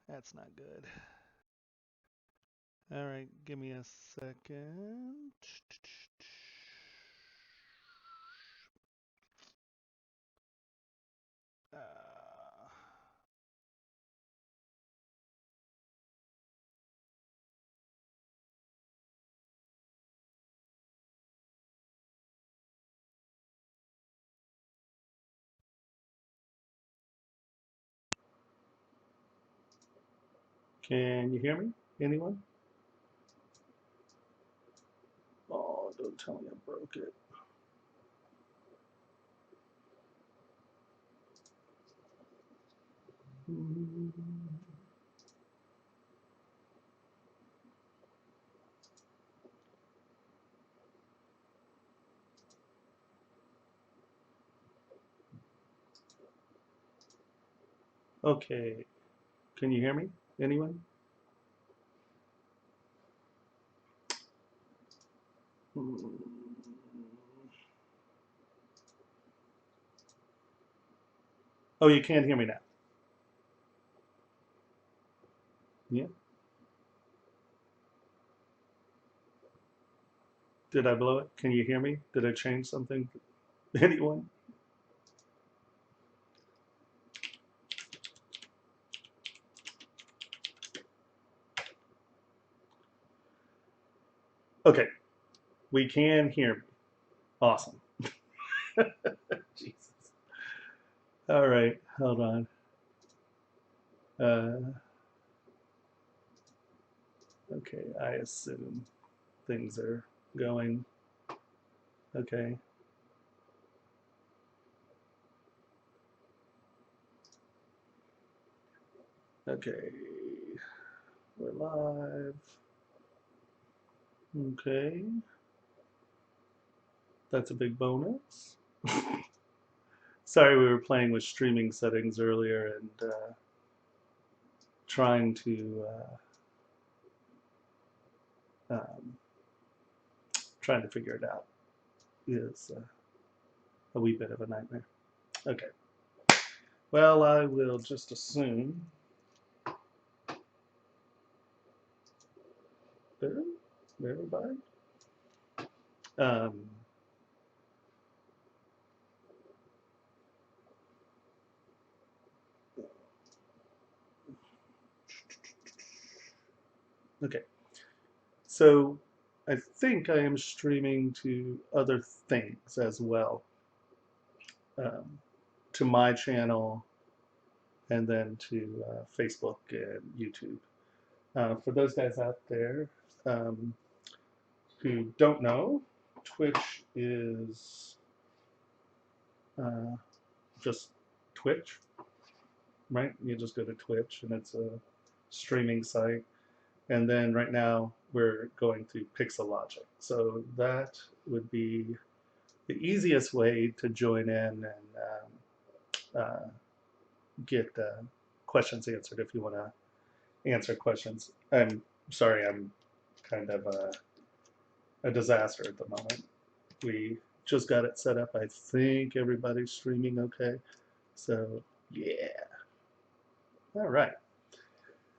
That's not good. All right, give me a second. Uh, Can you hear me? Anyone? Oh, don't tell me I broke it. Okay, can you hear me? Anyone? Oh, you can't hear me now. Yeah. Did I blow it? Can you hear me? Did I change something? Anyone? Okay, we can hear me. Awesome. Jesus. All right, hold on. Okay, I assume things are going okay. Okay, we're live. Okay, that's a big bonus. Sorry, we were playing with streaming settings earlier and trying to trying to figure it out is a wee bit of a nightmare. Okay, well, I will just assume. Everybody. Um, okay, so I think I am streaming to other things as well, um, to my channel and then to Facebook and YouTube. For those guys out there um, who don't know, Twitch is uh, just Twitch, right? You just go to Twitch and it's a streaming site. And then right now we're going to Pixel Logic. So that would be the easiest way to join in and get questions answered if you want to answer questions. I'm sorry, I'm kind of a disaster at the moment. We just got it set up. I think everybody's streaming okay. So, yeah. All right.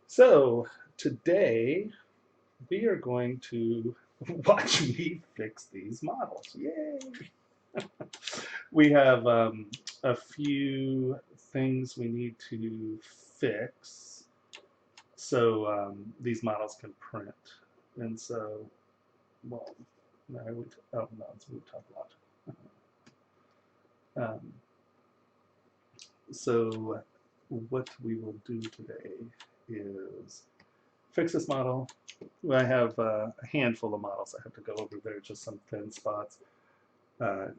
So, today we are going to watch me fix these models. Yay! We have a few things we need to fix so these models can print. And so, well, no, oh no, it's we talk logic. Um, so what we will do today is fix this model. I have a handful of models I have to go over. There are just some thin spots.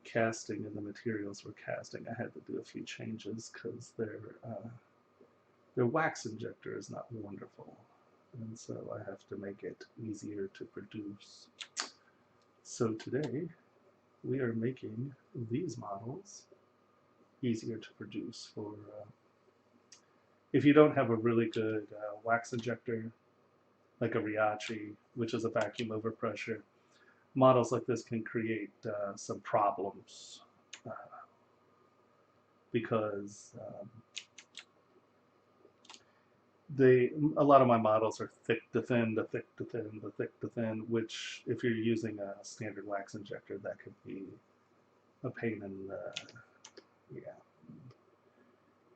Casting and the materials we're casting, I had to do a few changes because their wax injector is not wonderful, and so I have to make it easier to produce. So today we are making these models easier to produce for if you don't have a really good wax injector like a Riachi, which is a vacuum overpressure. Models like this can create some problems uh, because a lot of my models are thick to thin, to thick to thin, to thick to thin, which if you're using a standard wax injector, that could be a pain in the, yeah.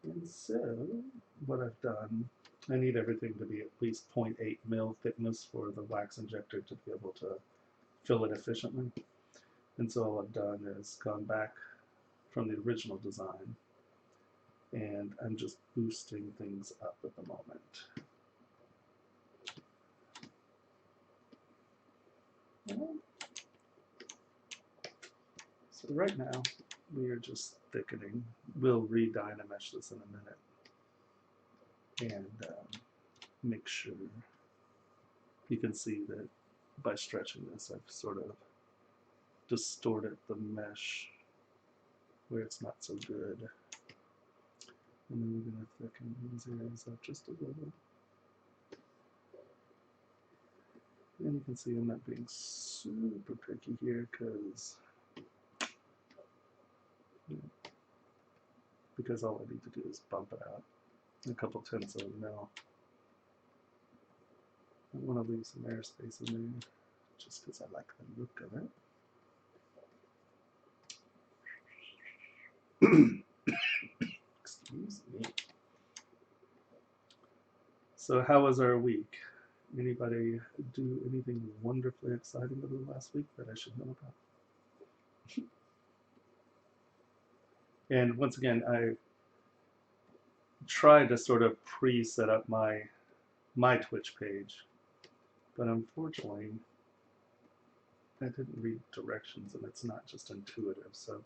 And so what I've done, I need everything to be at least 0.8 mil thickness for the wax injector to be able to fill it efficiently. And so all I've done is gone back from the original design, and I'm just boosting things up at the moment. So right now, we are just thickening. We'll re-dynamesh this in a minute and make sure you can see that by stretching this, I've sort of distorted the mesh where it's not so good. And then we're going to thicken these areas up just a little. And you can see I'm not being super picky here because all I need to do is bump it out a couple tenths of a mil. I want to leave some airspace in there just because I like the look of it. Excuse me. So how was our week? Anybody do anything wonderfully exciting over the last week that I should know about? And once again, I tried to sort of pre-set up my Twitch page, but unfortunately, I didn't read directions, and it's not just intuitive. So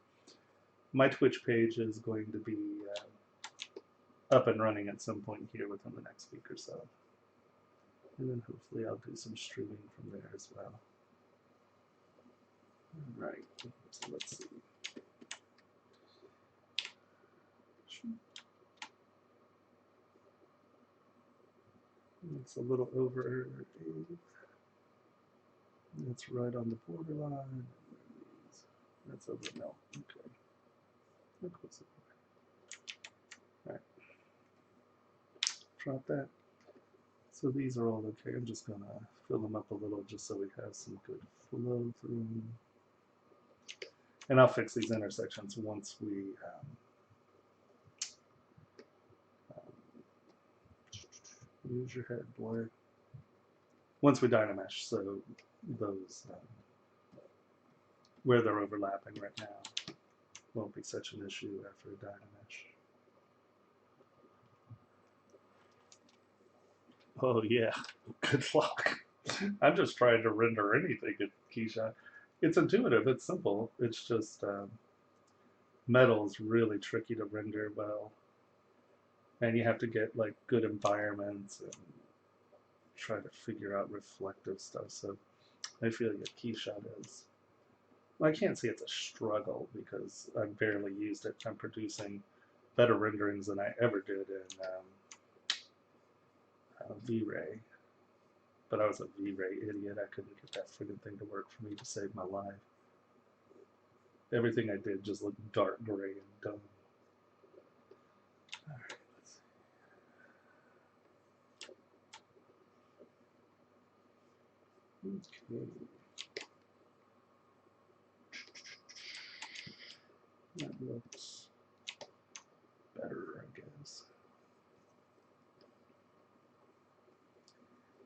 my Twitch page is going to be up and running at some point here within the next week or so. And then hopefully I'll do some streaming from there as well. All right, so let's see. It's a little over 8. That's right on the borderline. That's over no. Okay. How close is it? All right. Drop that. So these are all okay. I'm just gonna fill them up a little just so we have some good flow through. And I'll fix these intersections once we use your head, boy. Once we dynamesh, so those where they're overlapping right now won't be such an issue after a dynamesh. Oh yeah, good luck. I'm just trying to render anything at Keyshawn. It's intuitive, it's simple. It's just metal's really tricky to render well. And you have to get like good environments and try to figure out reflective stuff. So I feel like a Keyshot is, well, I can't say it's a struggle because I've barely used it. I'm producing better renderings than I ever did in V-Ray. But I was a V-Ray idiot. I couldn't get that friggin' thing to work for me to save my life. Everything I did just looked dark gray and dumb. All right, let's see. Okay. That looks better, I guess.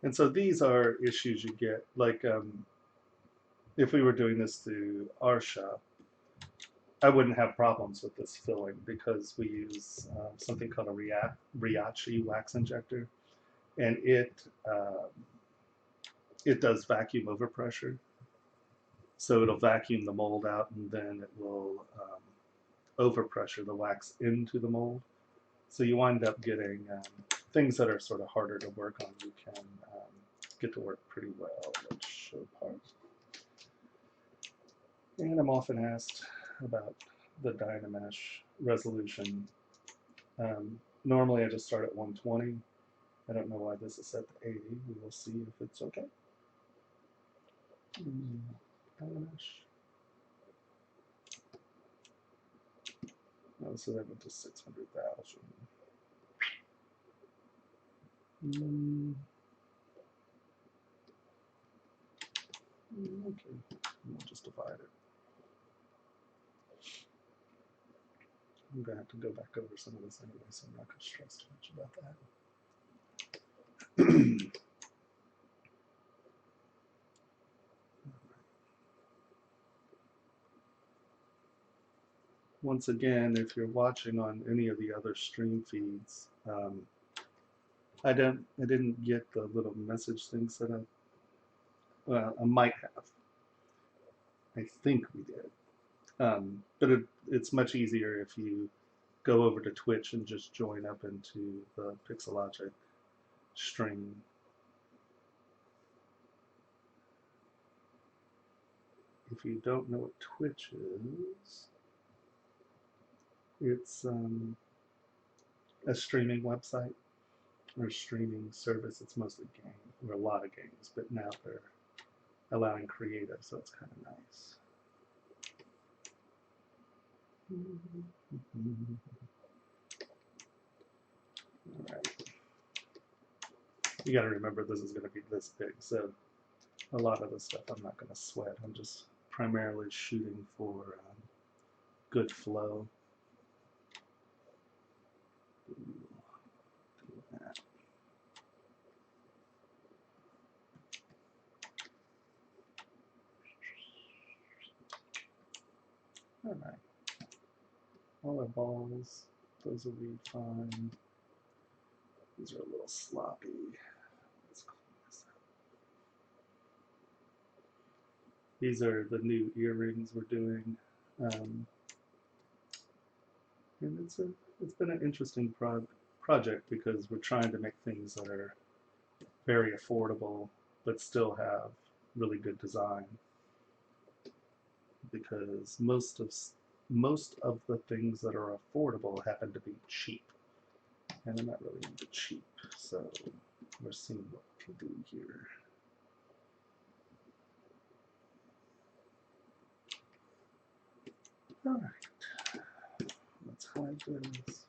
And so these are issues you get, like if we were doing this through our shop, I wouldn't have problems with this filling because we use something called a Riachi wax injector, and it does vacuum overpressure. So it'll vacuum the mold out, and then it will overpressure the wax into the mold. So you wind up getting things that are sort of harder to work on. You can get to work pretty well. Let's show parts. And I'm often asked about the Dynamesh resolution. Normally I just start at 120. I don't know why this is set to 80. We will see if it's okay. Dynamesh. Oh, so that went to 600,000. Okay, we'll just divide it. I'm gonna have to go back over some of this anyway, so I'm not gonna stress too much about that. Once again, if you're watching on any of the other stream feeds, I didn't get the little message thing set up. Well, I might have. I think we did. But it's much easier if you go over to Twitch and just join up into the Pixelogic stream. If you don't know what Twitch is, it's a streaming website or streaming service. It's mostly games, or a lot of games, but now they're allowing creative, so it's kind of nice. All right. You got to remember this is going to be this big, so a lot of the stuff I'm not going to sweat. I'm just primarily shooting for good flow. Do that. All right. All our balls, those will be fine. These are a little sloppy. Let's clean this up. These are the new earrings we're doing. And it's been an interesting project because we're trying to make things that are very affordable but still have really good design, because most of the things that are affordable happen to be cheap, and I'm not really into cheap, so we're seeing what we can do here. All right, let's hide this.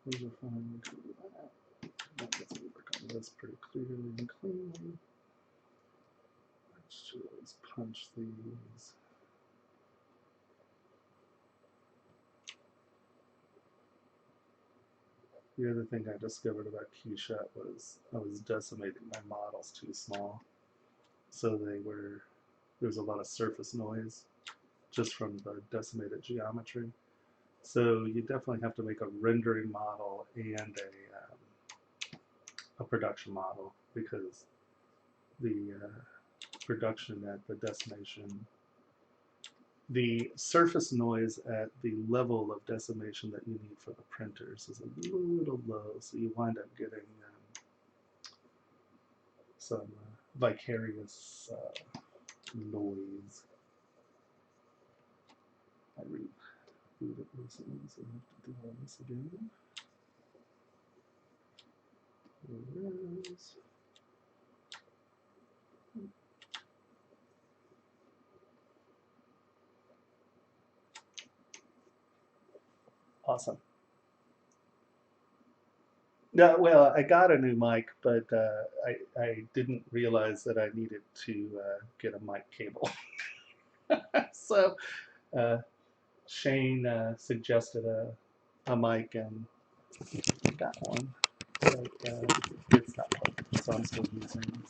These are fine. We can do that. Let's work on this pretty clearly and cleanly. Let's just punch these. The other thing I discovered about Keyshot was I was decimating my models too small. So there's a lot of surface noise just from the decimated geometry. So you definitely have to make a rendering model and a production model, because the production at the decimation, the surface noise at the level of decimation that you need for the printers is a little low, so you wind up getting some vicarious noise. I rebooted it recently, so I have to do all this again. There it is. Awesome. No, well, I got a new mic, but I didn't realize that I needed to get a mic cable. So Shane suggested a mic, and got one, but it's not perfect, so I'm still using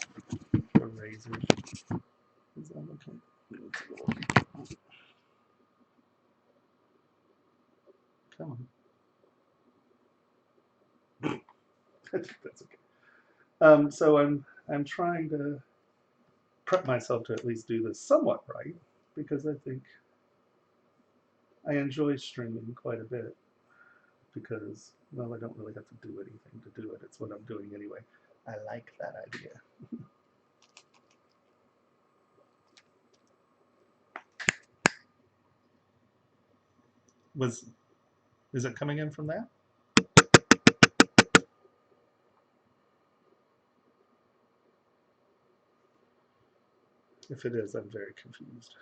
a razor. Is that okay? It's a little, come on. That's okay. So I'm trying to prep myself to at least do this somewhat right, because I think I enjoy streaming quite a bit, because, well, I don't really have to do anything to do it. It's what I'm doing anyway. I like that idea. Is it coming in from that? If it is, I'm very confused.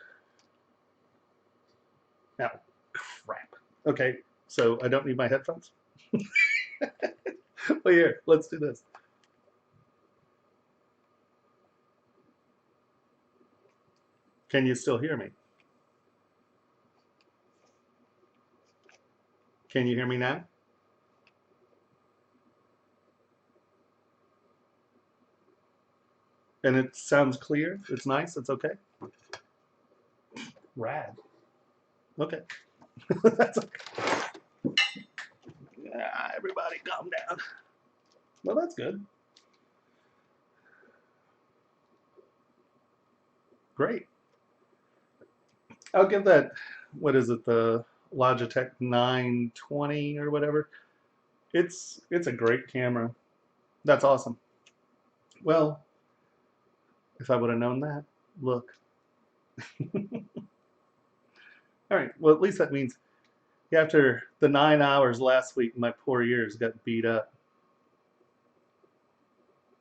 Now, crap. Okay, so I don't need my headphones. Well, here, let's do this. Can you still hear me? Can you hear me now? And it sounds clear? It's nice? It's okay? Rad. Okay. That's okay. Everybody calm down. Well, that's good. Great. I'll give that, what is it, the Logitech 920 or whatever. It's a great camera. That's awesome. Well, if I would have known that, look. All right, well, at least that means after the 9 hours last week, my poor ears got beat up.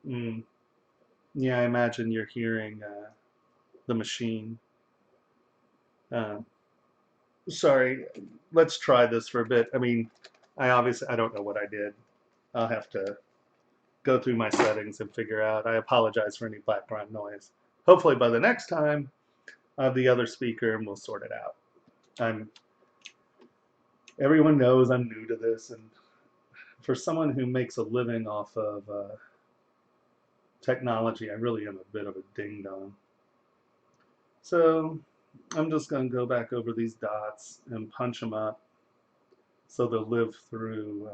Yeah, I imagine you're hearing the machine. Uh, sorry, let's try this for a bit. I mean, I don't know what I did. I'll have to go through my settings and figure out. I apologize for any background noise. Hopefully by the next time, I have the other speaker and we'll sort it out. Everyone knows I'm new to this, and for someone who makes a living off of technology, I really am a bit of a ding-dong. So I'm just going to go back over these dots and punch them up so they'll live through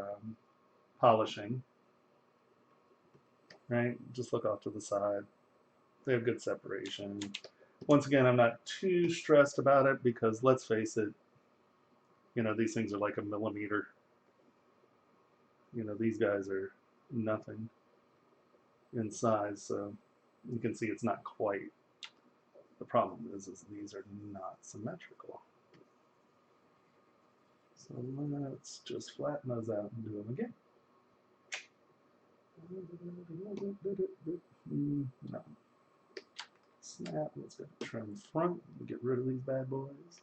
polishing. Right? Just look off to the side. They have good separation. Once again, I'm not too stressed about it because let's face it, these things are like a millimeter. These guys are nothing in size, so you can see it's not quite. The problem is these are not symmetrical. So let's just flatten those out and do them again. No. Snap, let's go trim front, get rid of these bad boys.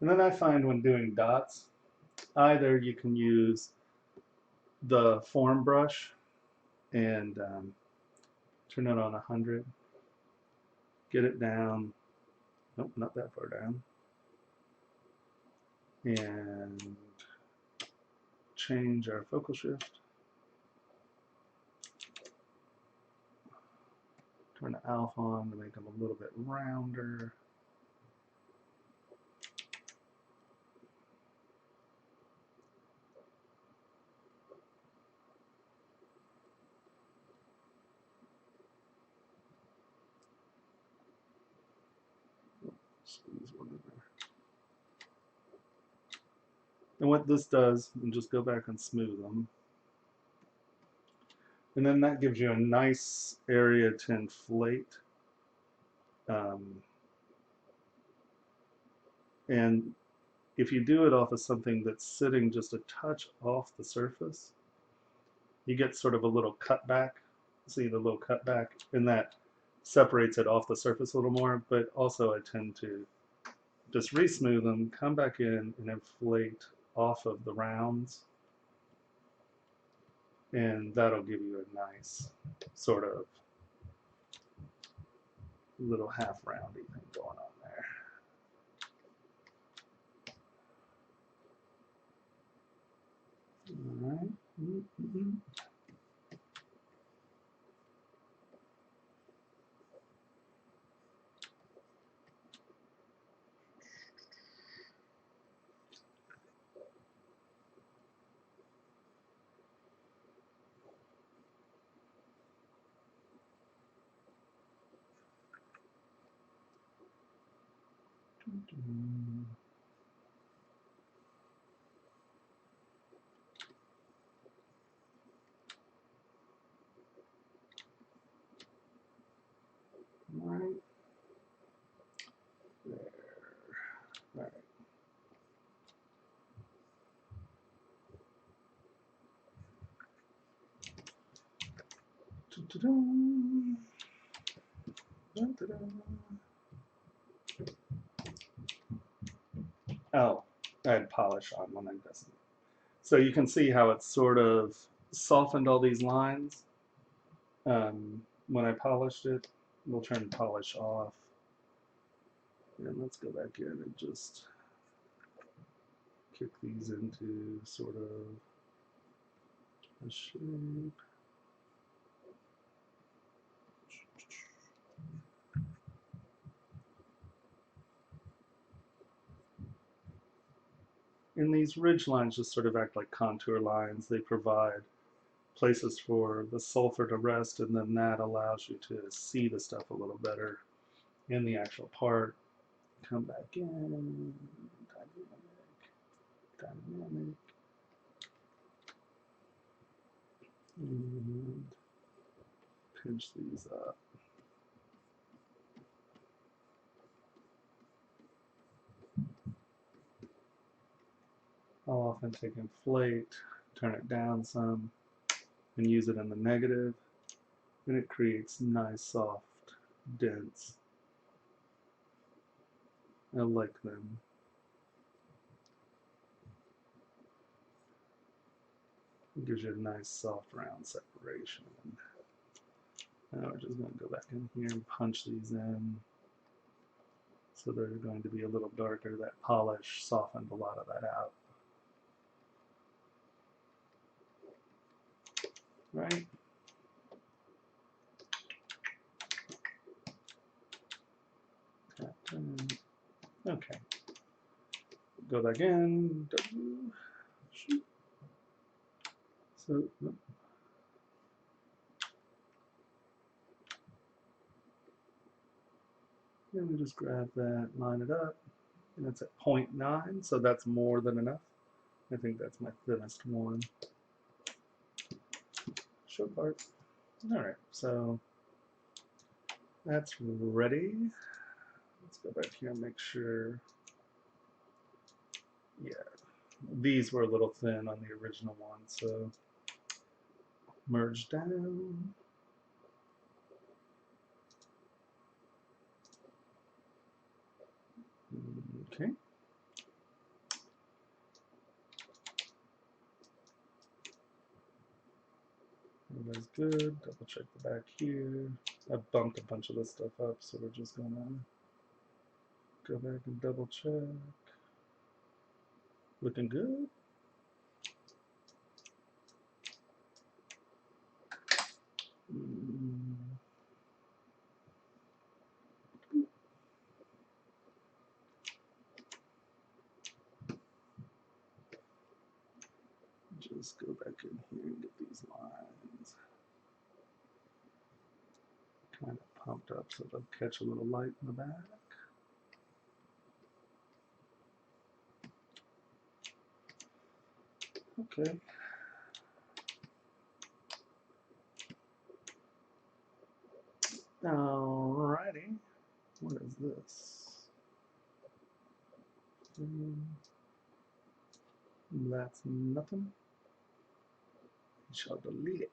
And then I find when doing dots, either you can use the form brush and turn it on 100, get it down, nope, not that far down, and change our focal shift. Turn the alpha on to make them a little bit rounder. Squeeze one in there. And what this does, and just go back and smooth them. And then that gives you a nice area to inflate. And if you do it off of something that's sitting just a touch off the surface, you get sort of a little cutback. See the little cutback? And that separates it off the surface a little more, but also I tend to just re-smooth them, come back in and inflate off of the rounds. And that'll give you a nice sort of little half roundy thing going on there. All right. Right there. All right. Dun-dun-dun. Oh, I had polish on when I guess. So you can see how it's sort of softened all these lines. When I polished it, we'll turn polish off. And let's go back in and just kick these into sort of a shape. And these ridge lines just sort of act like contour lines. They provide places for the sulfur to rest, and then that allows you to see the stuff a little better in the actual part. Come back in, dynamic, and pinch these up. I'll often take inflate, turn it down some, and use it in the negative, and it creates nice, soft dents. I like them. It gives you a nice, soft, round separation. Now we're just going to go back in here and punch these in. So they're going to be a little darker. That polish softened a lot of that out. Right? Okay. Go back in. Shoot. So, then we just grab that, line it up, and it's at 0.9, so that's more than enough. I think that's my thinnest one. Show part. All right, so that's ready. Let's go back here and make sure. Yeah, these were a little thin on the original one, so merge down. Okay. Everybody's good. Double check the back here. I bumped a bunch of this stuff up, so we're just gonna go back and double check. Looking good. Just go back in here and get these lines kind of pumped up so they'll catch a little light in the back. Okay. Alrighty. What is this? That's nothing. We shall delete it.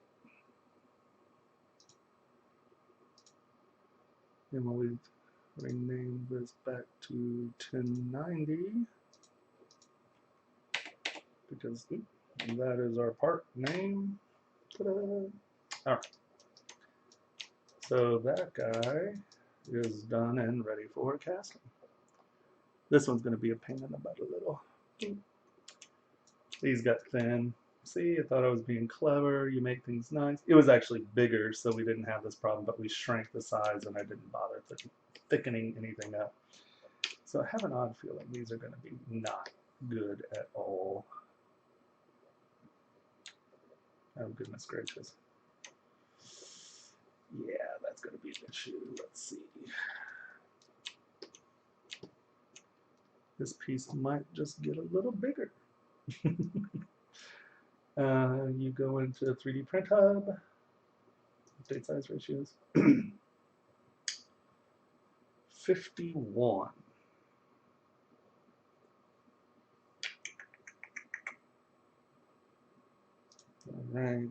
And we'll rename this back to 1090 because that is our part name. Ta-da! Alright. So that guy is done and ready for casting. This one's going to be a pain in the butt a little. These got thin. See, I thought I was being clever. You make things nice. It was actually bigger, so we didn't have this problem, but we shrank the size and I didn't bother thickening anything up. So I have an odd feeling these are going to be not good at all. Oh, goodness gracious. Yeah, that's going to be an issue. Let's see. This piece might just get a little bigger. You go into 3D Print Hub, update size ratios, 51. All right.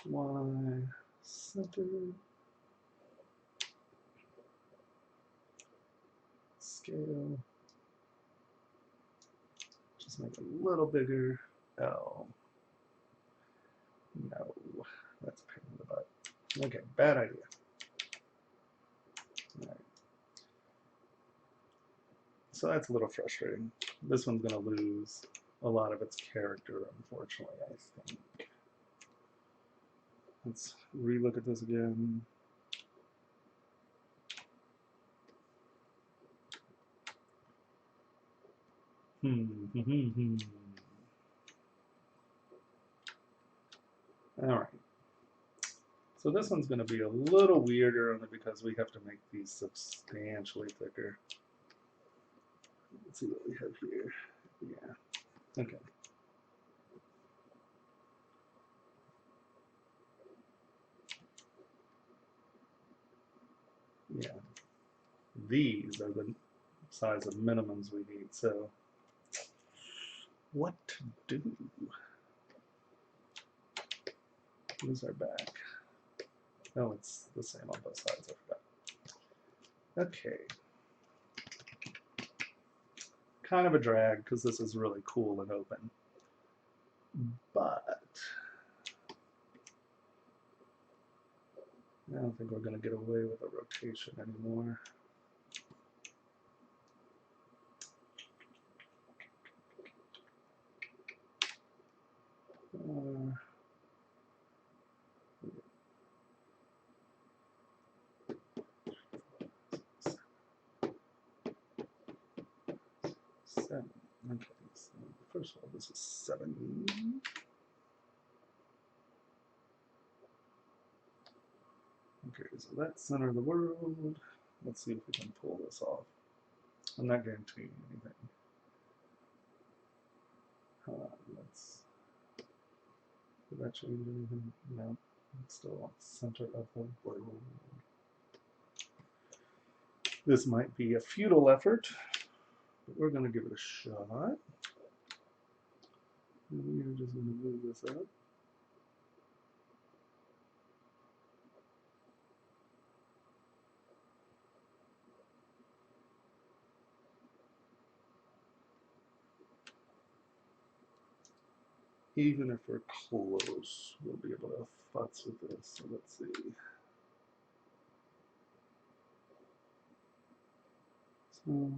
Y centered. Scale. Just make it a little bigger. L. No, that's a pain in the butt. Okay, bad idea. All right. So that's a little frustrating. This one's going to lose a lot of its character, unfortunately, I think. Let's relook at this again. All right. So this one's going to be a little weirder only because we have to make these substantially thicker. Let's see what we have here. Yeah. Okay. Yeah. These are the size of minimums we need. So what to do? Where's our back? Oh, it's the same on both sides. I forgot. Okay. Kind of a drag because this is really cool and open. But I don't think we're going to get away with a rotation anymore. Seven. Okay, so first of all, this is 7. Okay, so that's center of the world. Let's see if we can pull this off. I'm not guaranteeing anything. Let's. Did that change anything? No. It's still center of the world. This might be a futile effort, but we're going to give it a shot. And we are just going to move this up. Even if we're close, we'll be able to futz with this. So let's see. So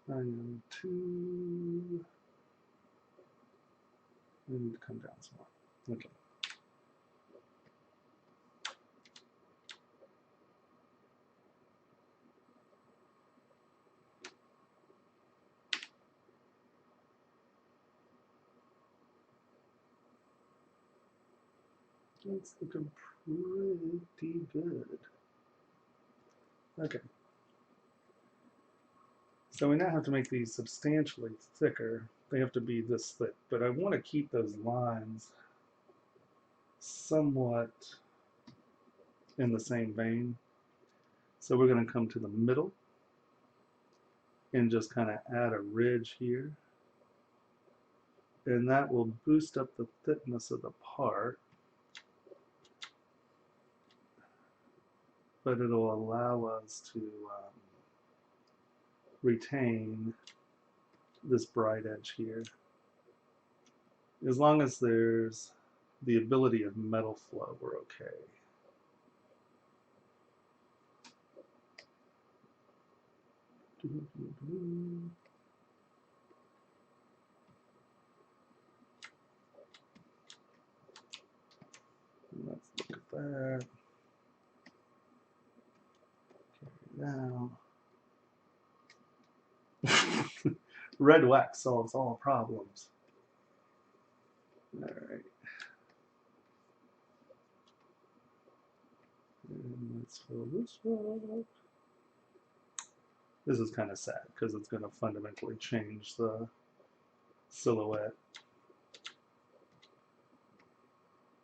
I am 2. I need to come down some more. Okay. That's looking pretty good. Okay. So we now have to make these substantially thicker. They have to be this thick, but I want to keep those lines somewhat in the same vein. So we're going to come to the middle and just kind of add a ridge here. And that will boost up the thickness of the part, but it'll allow us to retain this bright edge here. As long as there's the ability of metal flow, we're okay. Let's look at that. Okay, now. Red wax solves all problems. All right. And let's fill this one up. This is kind of sad because it's going to fundamentally change the silhouette,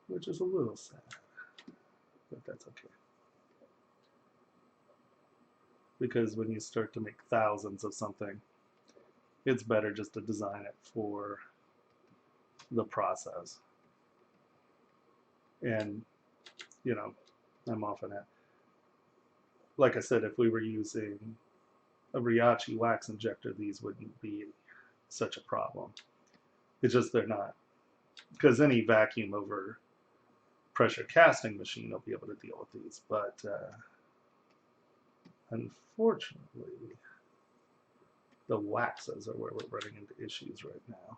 which is a little sad, but that's okay. Because when you start to make thousands of something, it's better just to design it for the process. And, you know, I'm often at, like I said, if we were using a Riachi wax injector, these wouldn't be such a problem. It's just they're not, because any vacuum over pressure casting machine will be able to deal with these. But unfortunately, the waxes are where we're running into issues right now.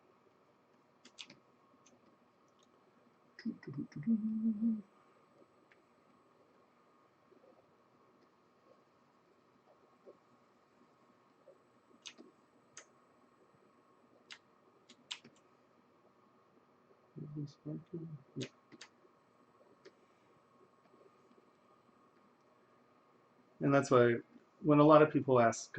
Yeah. And that's why when a lot of people ask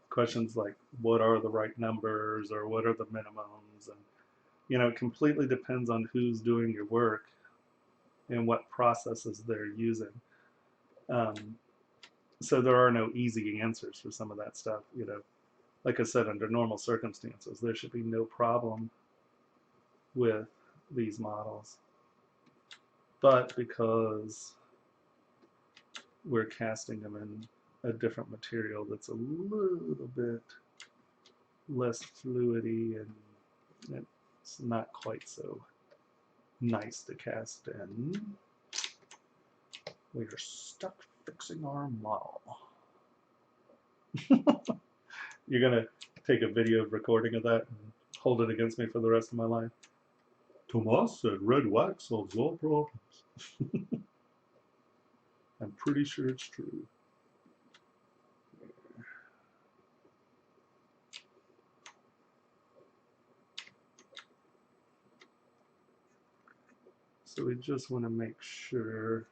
questions like what are the right numbers or what are the minimums, and you know, it completely depends on who's doing your work and what processes they're using. Um, so there are no easy answers for some of that stuff. You know, like I said, under normal circumstances, there should be no problem with these models. But because we're casting them in a different material that's a little bit less fluidy and it's not quite so nice to cast in, we are stuck fixing our model. You're gonna take a video recording of that and hold it against me for the rest of my life. Tomas said red wax solves all problems. I'm pretty sure it's true. So we just want to make sure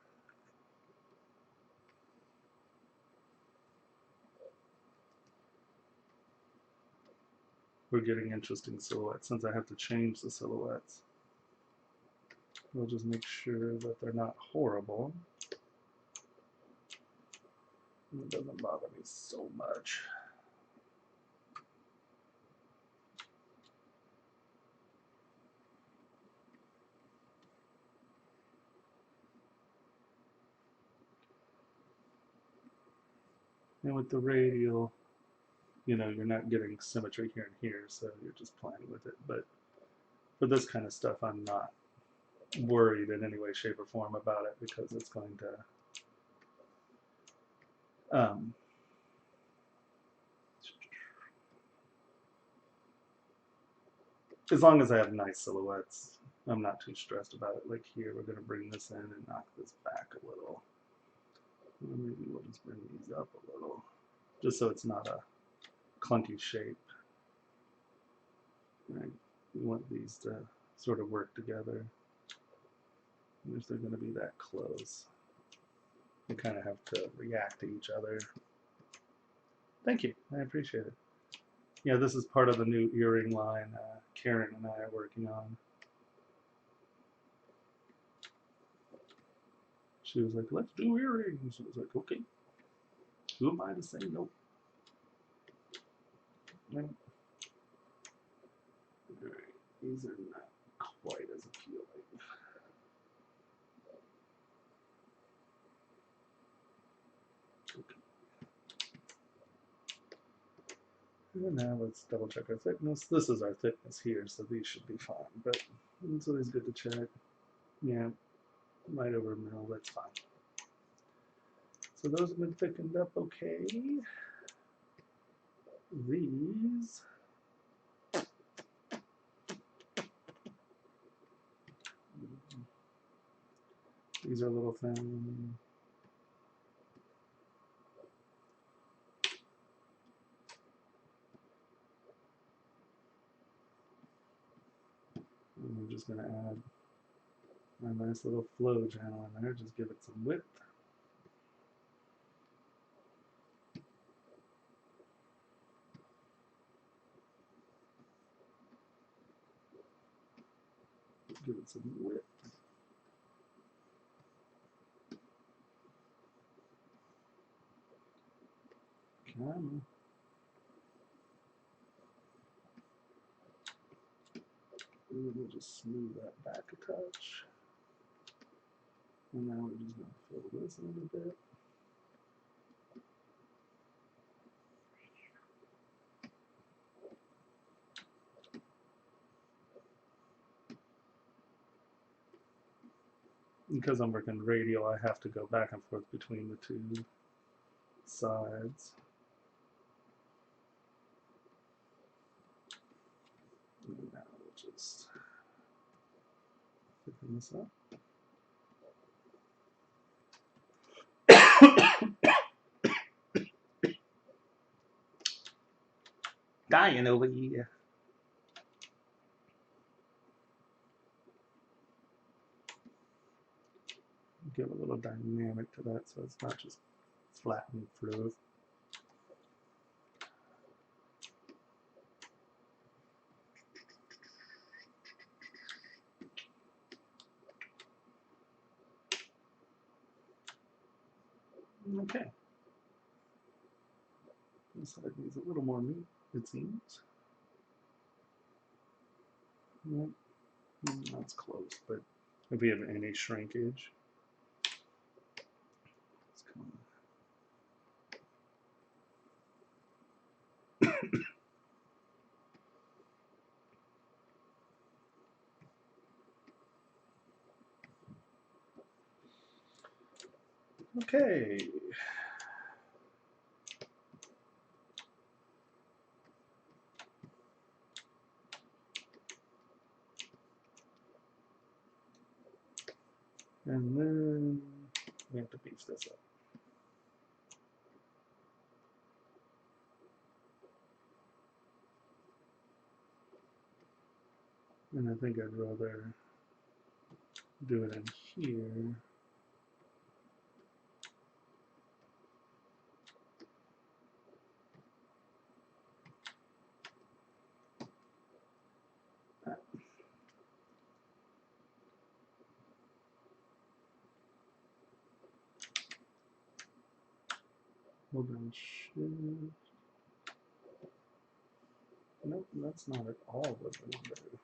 we're getting interesting silhouettes. Since I have to change the silhouettes, we'll just make sure that they're not horrible. It doesn't bother me so much. And with the radial, you know, you're not getting symmetry here and here, so you're just playing with it. But for this kind of stuff, I'm not worried in any way, shape, or form about it because it's going to as long as I have nice silhouettes, I'm not too stressed about it. Like here, we're going to bring this in and knock this back a little. Maybe we'll just bring these up a little, just so it's not a clunky shape. Right? We want these to sort of work together. And if they're going to be that close, they kind of have to react to each other. Thank you. I appreciate it. Yeah, this is part of the new earring line Karen and I are working on. She was like, let's do earrings. I was like, okay. Who am I to say no? Right. These are not quite as appealing. Okay. And now let's double check our thickness. This is our thickness here, so these should be fine, but it's always good to check. Yeah, right over a mil, that's fine. So those have been thickened up okay. These are a little thin. And we're just going to add a nice little flow channel in there, just give it some width. Give it some width. Come on. And we'll just smooth that back a touch. And now we're just going to fill this a little bit. Because I'm working radial, I have to go back and forth between the two sides. And now we'll just thicken this up. Dying over here. Give a little dynamic to that so it's not just flat and fluid. Okay. This side needs a little more meat, it seems. Yep. That's close, but if we have any shrinkage, it's coming. Okay. And then we have to beef this up. And I think I'd rather do it in here. Hold on, shift. Nope, that's not at all what I want to do.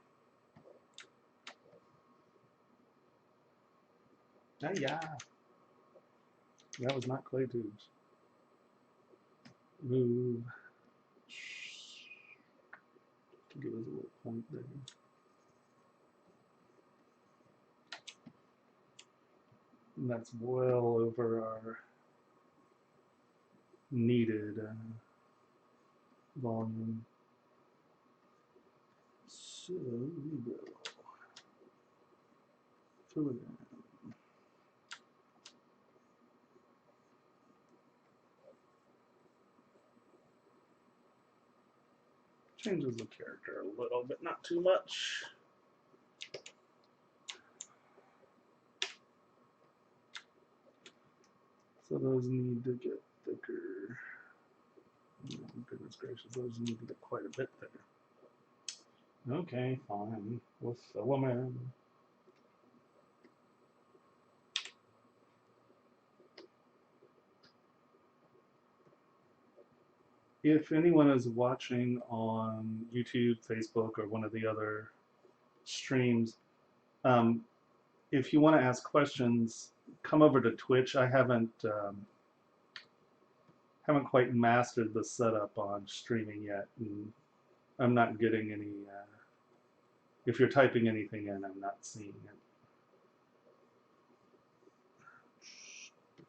Ah, yeah. That was not clay tubes. Move. To give us a little point there. And that's well over our needed volume. So we will fill it in. Changes the character a little bit, not too much. So those need to get thicker. Oh, goodness gracious, those need to get quite a bit thicker. Okay, fine. We'll fill them in. If anyone is watching on YouTube, Facebook, or one of the other streams, if you want to ask questions, come over to Twitch. I haven't quite mastered the setup on streaming yet, and I'm not getting any. If you're typing anything in, I'm not seeing it.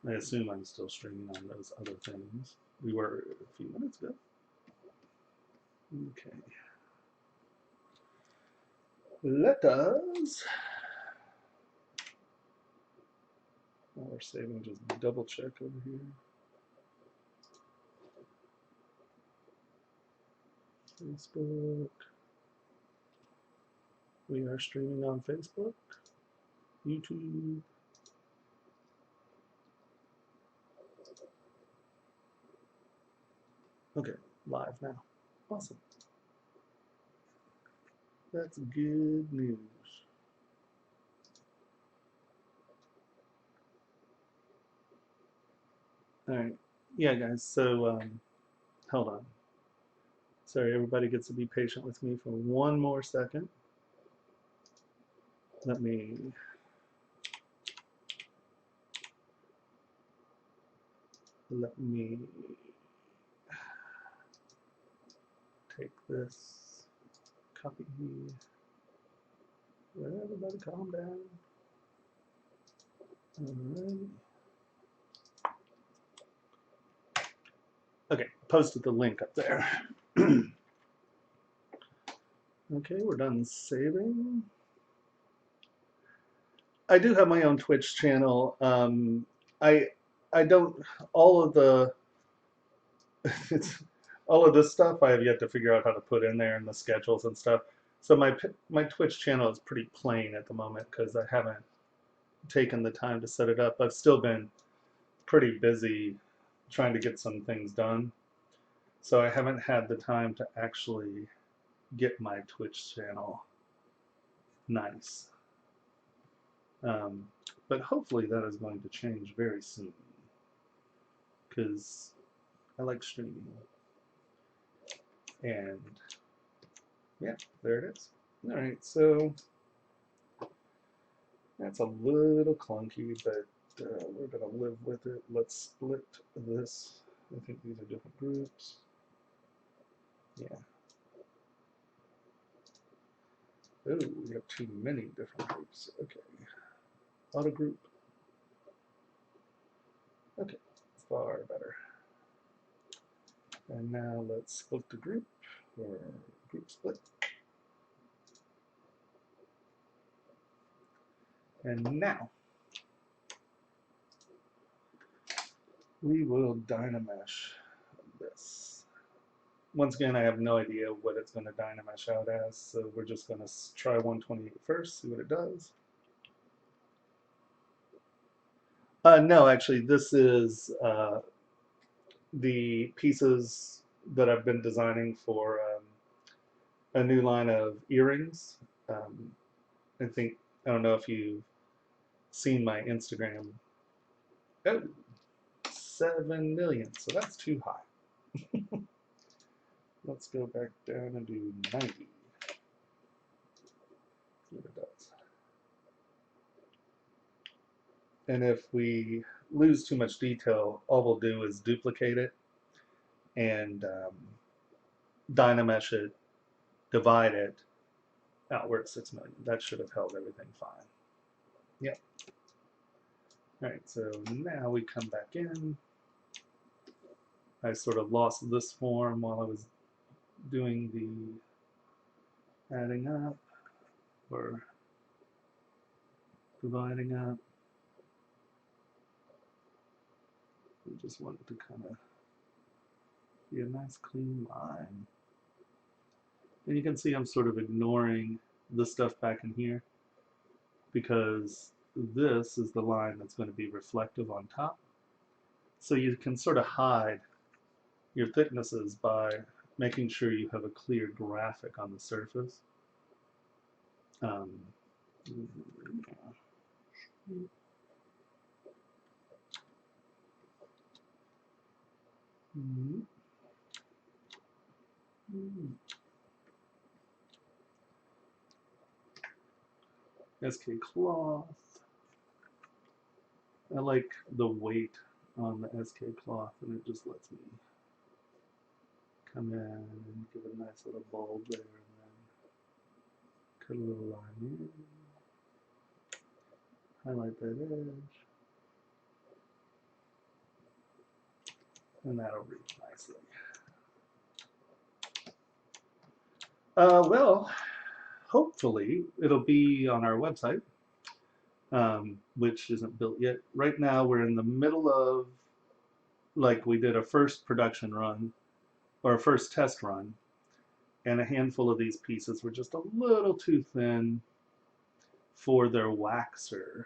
I assume I'm still streaming on those other things. We were a few minutes ago. Okay. Let us. While we're saving, just double check over here. Facebook. We are streaming on Facebook, YouTube. Okay, live now. Awesome. That's good news. All right. Yeah, guys. So hold on. Sorry, everybody gets to be patient with me for one more second. let me take this, copy. Everybody calm down. All right. Okay, posted the link up there. Okay, we're done saving. I do have my own Twitch channel. I don't, all of the it's all of this stuff I have yet to figure out how to put in there and the schedules and stuff. So my Twitch channel is pretty plain at the moment because I haven't taken the time to set it up. I've still been pretty busy trying to get some things done. So I haven't had the time to actually get my Twitch channel nice. But hopefully that is going to change very soon because I like streaming. And yeah, there it is. All right, so that's a little clunky, but we're going to live with it. Let's split this. I think these are different groups. Yeah. Oh, we have too many different groups. Okay. Auto group. Okay, far better. And now let's split the group, or group split. And now we will Dynamesh this. Once again, I have no idea what it's going to Dynamesh out as, so we're just going to try 128 first, see what it does. No, actually, this is the pieces that I've been designing for a new line of earrings. I think, I don't know if you've seen my Instagram. Oh, 7 million, so that's too high. Let's go back down and do 90. See what it does. And if we lose too much detail, all we'll do is duplicate it and Dynamesh it, divide it. Oh, we're at 6 million. That should have held everything fine. Yep. All right, so now we come back in. I sort of lost this form while I was doing the adding up or dividing up. We just want it to kind of be a nice clean line. And you can see I'm sort of ignoring this stuff back in here because this is the line that's going to be reflective on top. So you can sort of hide your thicknesses by making sure you have a clear graphic on the surface. SK cloth. I like the weight on the SK cloth, and it just lets me come in and give a nice little bulb there, and then cut a little line in, highlight that edge, and that'll read nicely. Well, hopefully it'll be on our website, which isn't built yet. Right now we're in the middle of, like, we did a first production run, or a first test run, and a handful of these pieces were just a little too thin for their waxer.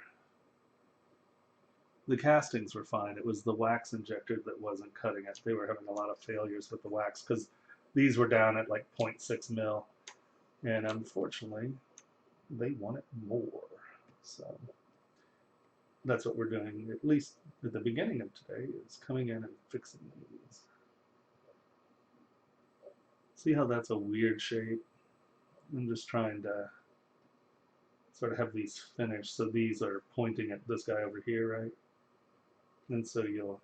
The castings were fine. It was the wax injector that wasn't cutting it. They were having a lot of failures with the wax because these were down at like 0.6 mil, and unfortunately they wanted more. So that's what we're doing, at least at the beginning of today, is coming in and fixing these. See how that's a weird shape? I'm just trying to, it's sort of have these finished. So these are pointing at this guy over here, right? And so you'll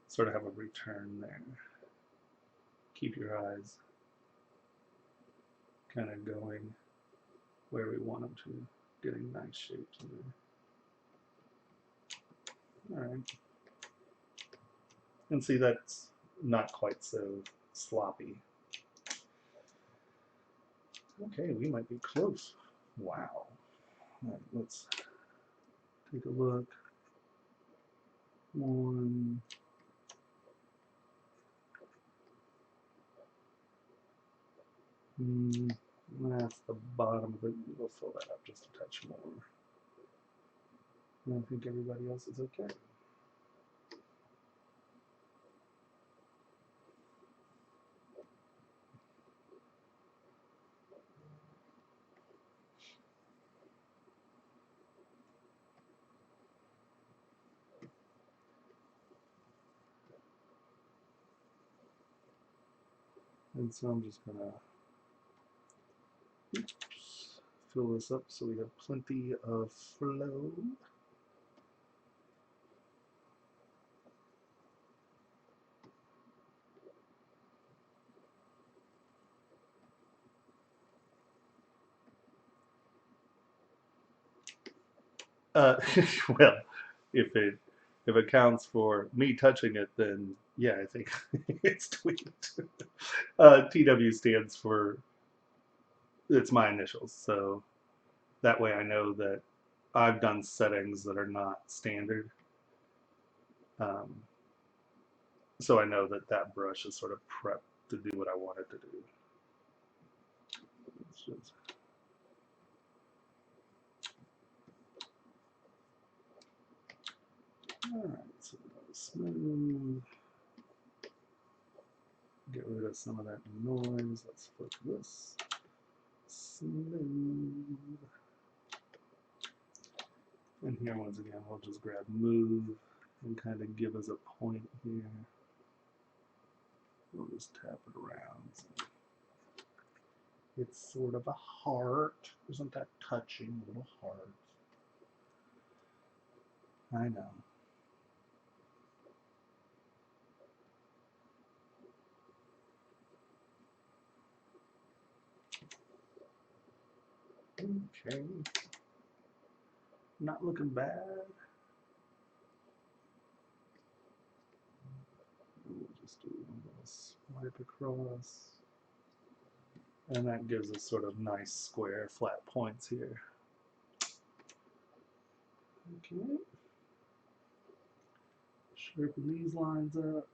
sort of have a return there. Keep your eyes kind of going where we want them to, getting nice shapes in there. All right. And see, that's not quite so sloppy. Okay, we might be close. Wow. All right, let's take a look. One. That's the bottom of it. We'll fill that up just a touch more. And I think everybody else is okay. And so I'm just gonna fill this up so we have plenty of flow. Well, if it counts for me touching it, then yeah, I think it's tweaked. TW stands for, it's my initials, so that way I know that I've done settings that are not standard. So I know that that brush is sort of prepped to do what I want it to do. It's just, all right, so smooth. Get rid of some of that noise. Let's flip this. Smooth. And here, once again, we'll just grab move and kind of give us a point here. We'll just tap it around. So it's sort of a heart. Isn't that touching? A little heart. I know. Okay. Not looking bad. We'll just do a little swipe across. And that gives us sort of nice square flat points here. Okay. Sharpen these lines up.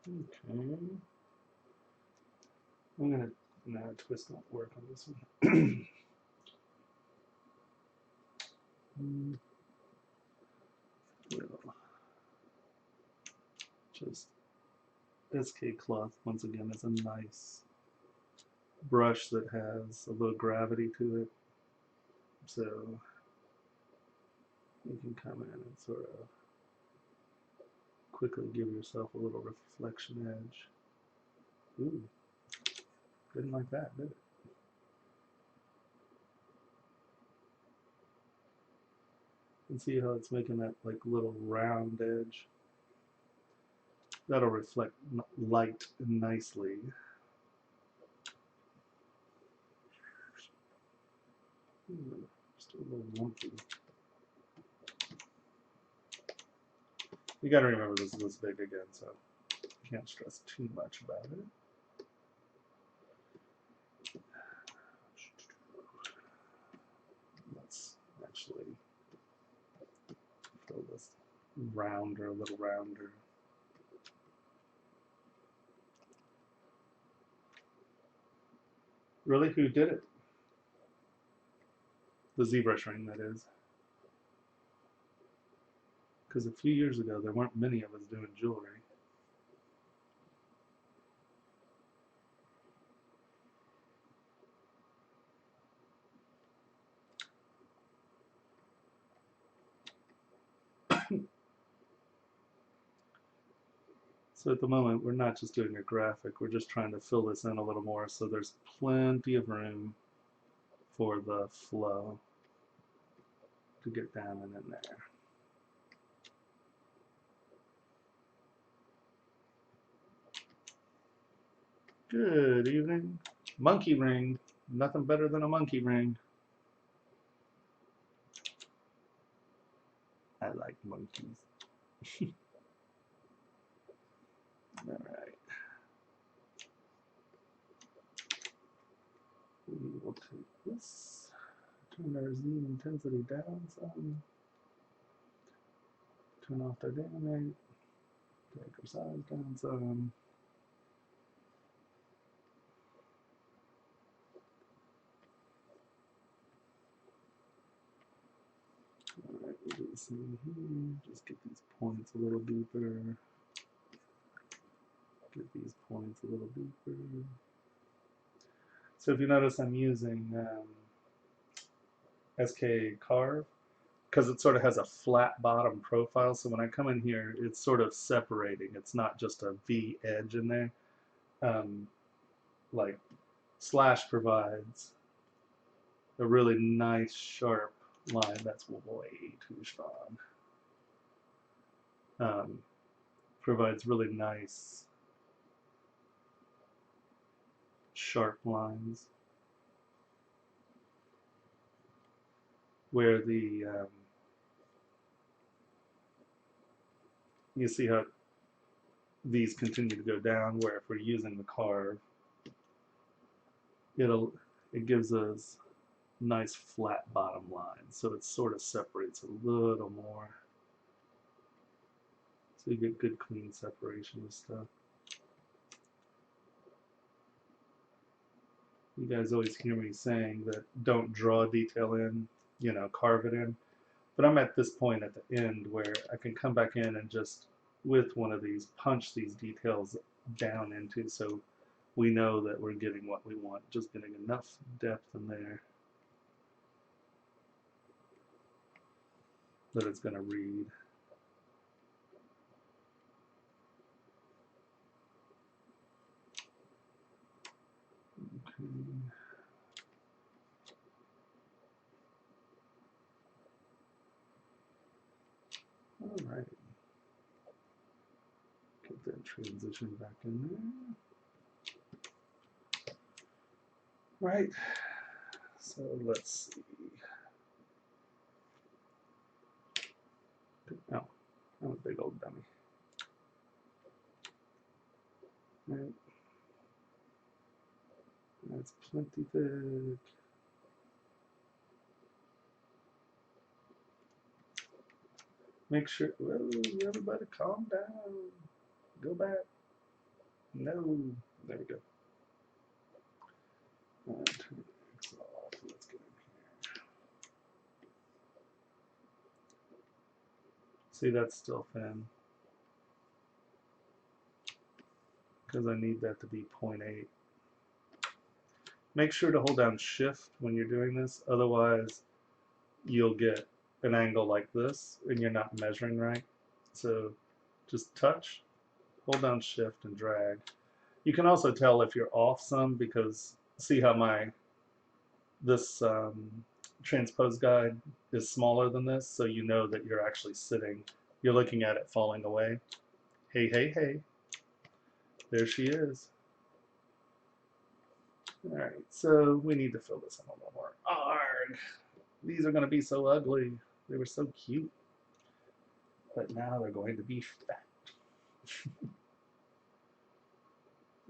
Okay. I'm gonna, no, twist won't work on this one. Just SK cloth, once again, is a nice brush that has a little gravity to it. So you can come in and sort of quickly give yourself a little reflection edge. Ooh, didn't like that, did it? And see how it's making that like little round edge? That'll reflect light nicely. Just a little wonky. You gotta remember this is this big again, so you can't stress too much about it. Let's actually fill this rounder, a little rounder. Really, who did it? The ZBrush ring, that is. Because a few years ago, there weren't many of us doing jewelry. So at the moment, we're not just doing a graphic, we're just trying to fill this in a little more so there's plenty of room for the flow to get down and in there. Good evening. Monkey ring. Nothing better than a monkey ring. I like monkeys. All right. We will take this, turn our zoom intensity down some, turn off the dynamic, take our size down some. All right, we'll do the same here. Just get these points a little deeper. Get these points a little deeper. So if you notice, I'm using SK Carve because it sort of has a flat bottom profile. So when I come in here, it's sort of separating. It's not just a V edge in there. Like Slash provides a really nice sharp line. That's way too strong. Provides really nice sharp lines where the you see how these continue to go down, where if we're using the carve, it gives us nice flat bottom lines, so it sort of separates a little more, so you get good clean separation of stuff. You guys always hear me saying that don't draw detail in, you know, carve it in, but I'm at this point at the end where I can come back in and just with one of these punch these details down into, so we know that we're getting what we want, just getting enough depth in there that it's going to read. Okay. All right. Get that transition back in there. Right. So let's see. Oh, I'm a big old dummy. Right. That's plenty thick. Make sure, whoa, everybody calm down. Go back. No. There we go. Turn this off. Let's get in here. See, that's still thin. Because I need that to be 0.8. Make sure to hold down Shift when you're doing this, otherwise you'll get an angle like this and you're not measuring right. So just touch, hold down Shift and drag. You can also tell if you're off some because see how this transpose guide is smaller than this, so you know that you're actually sitting, you're looking at it falling away. Hey, hey, hey. There she is. All right, so we need to fill this in a little more. Arg! These are going to be so ugly. They were so cute. But now they're going to be fat.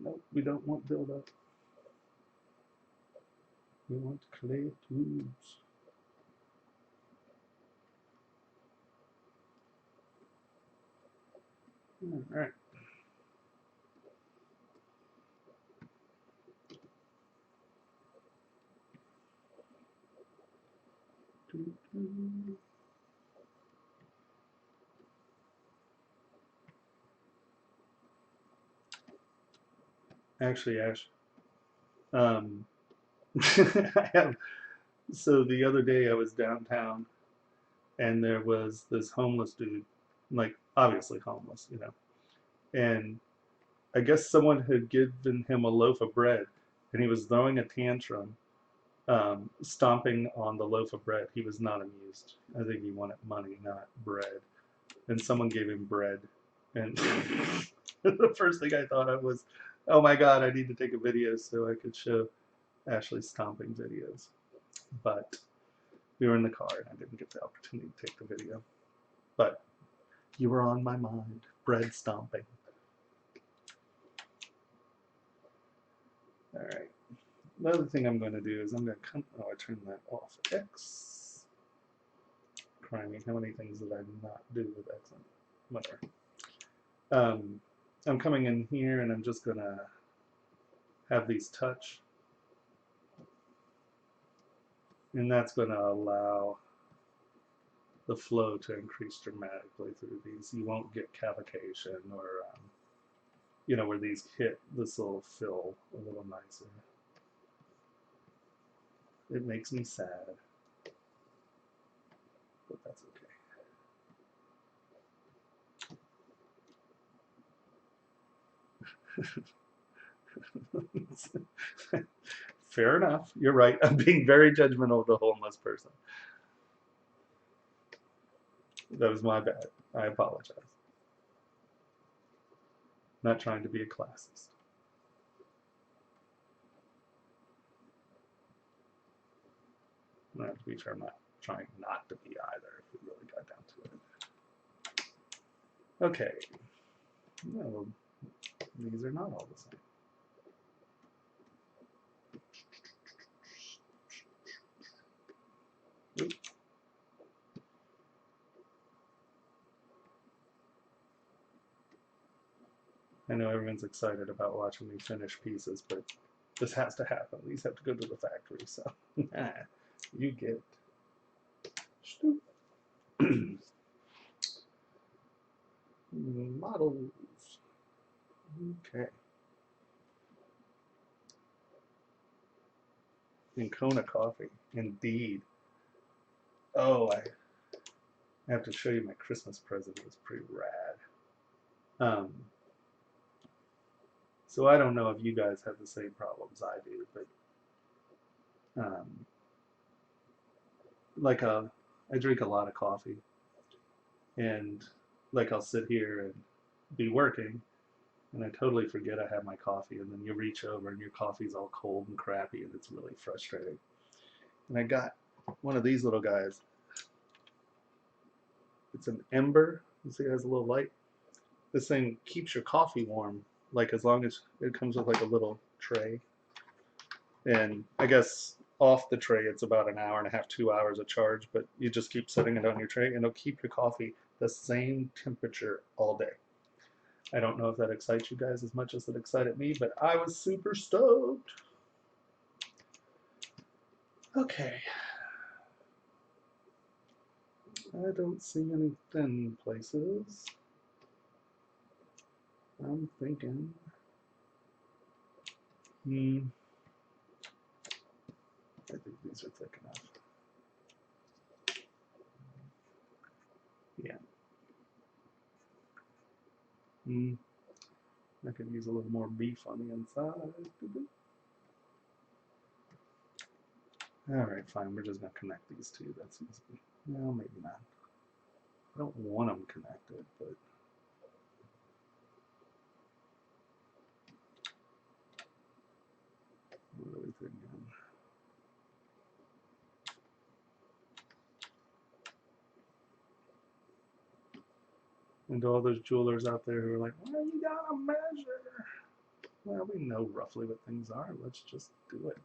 Nope, we don't want buildup. We want clay tubes. All right. Actually, Ash, I have, so the other day I was downtown and there was this homeless dude, like obviously homeless, you know, and I guess someone had given him a loaf of bread, and he was throwing a tantrum, stomping on the loaf of bread. He was not amused. I think he wanted money, not bread. And someone gave him bread. And the first thing I thought of was, oh my God, I need to take a video so I could show Ashley stomping videos. But we were in the car and I didn't get the opportunity to take the video. But you were on my mind, bread stomping. All right. The other thing I'm going to do is I'm going to come, oh, I turned that off. X. Crimey, how many things did I not do with X? Whatever. I'm coming in here and I'm just going to have these touch. And that's going to allow the flow to increase dramatically through these. You won't get cavitation or, you know, where these hit, this will fill a little nicer. It makes me sad, but that's okay. Fair enough. You're right. I'm being very judgmental of the homeless person. That was my bad. I apologize. Not trying to be a classist. I have to be sure I'm not trying not to be either, if we really got down to it. Okay. No, these are not all the same. Oops. I know everyone's excited about watching me finish pieces, but this has to happen. These have to go to the factory, so you get it. Models. Okay. And Kona coffee, indeed. Oh, I have to show you my Christmas present. It was pretty rad. So I don't know if you guys have the same problems I do, but like I drink a lot of coffee, and like I'll sit here and be working, and I totally forget I have my coffee, and then you reach over and your coffee's all cold and crappy, and it's really frustrating. And I got one of these little guys. It's an ember. You see it has a little light. This thing keeps your coffee warm, like as long as it comes with like a little tray. And I guess off the tray it's about an hour and a half, 2 hours of charge, but you just keep setting it on your tray and it'll keep your coffee the same temperature all day. I don't know if that excites you guys as much as it excited me, but I was super stoked. Okay. I don't see any thin places. I'm thinking. I think these are thick enough. Yeah. I could use a little more beef on the inside. Alright, fine. We're just going to connect these two. That's easy. Well, maybe not. I don't want them connected, but... What are we thinking? And to all those jewelers out there who are like, well, you gotta measure. Well, we know roughly what things are. Let's just do it.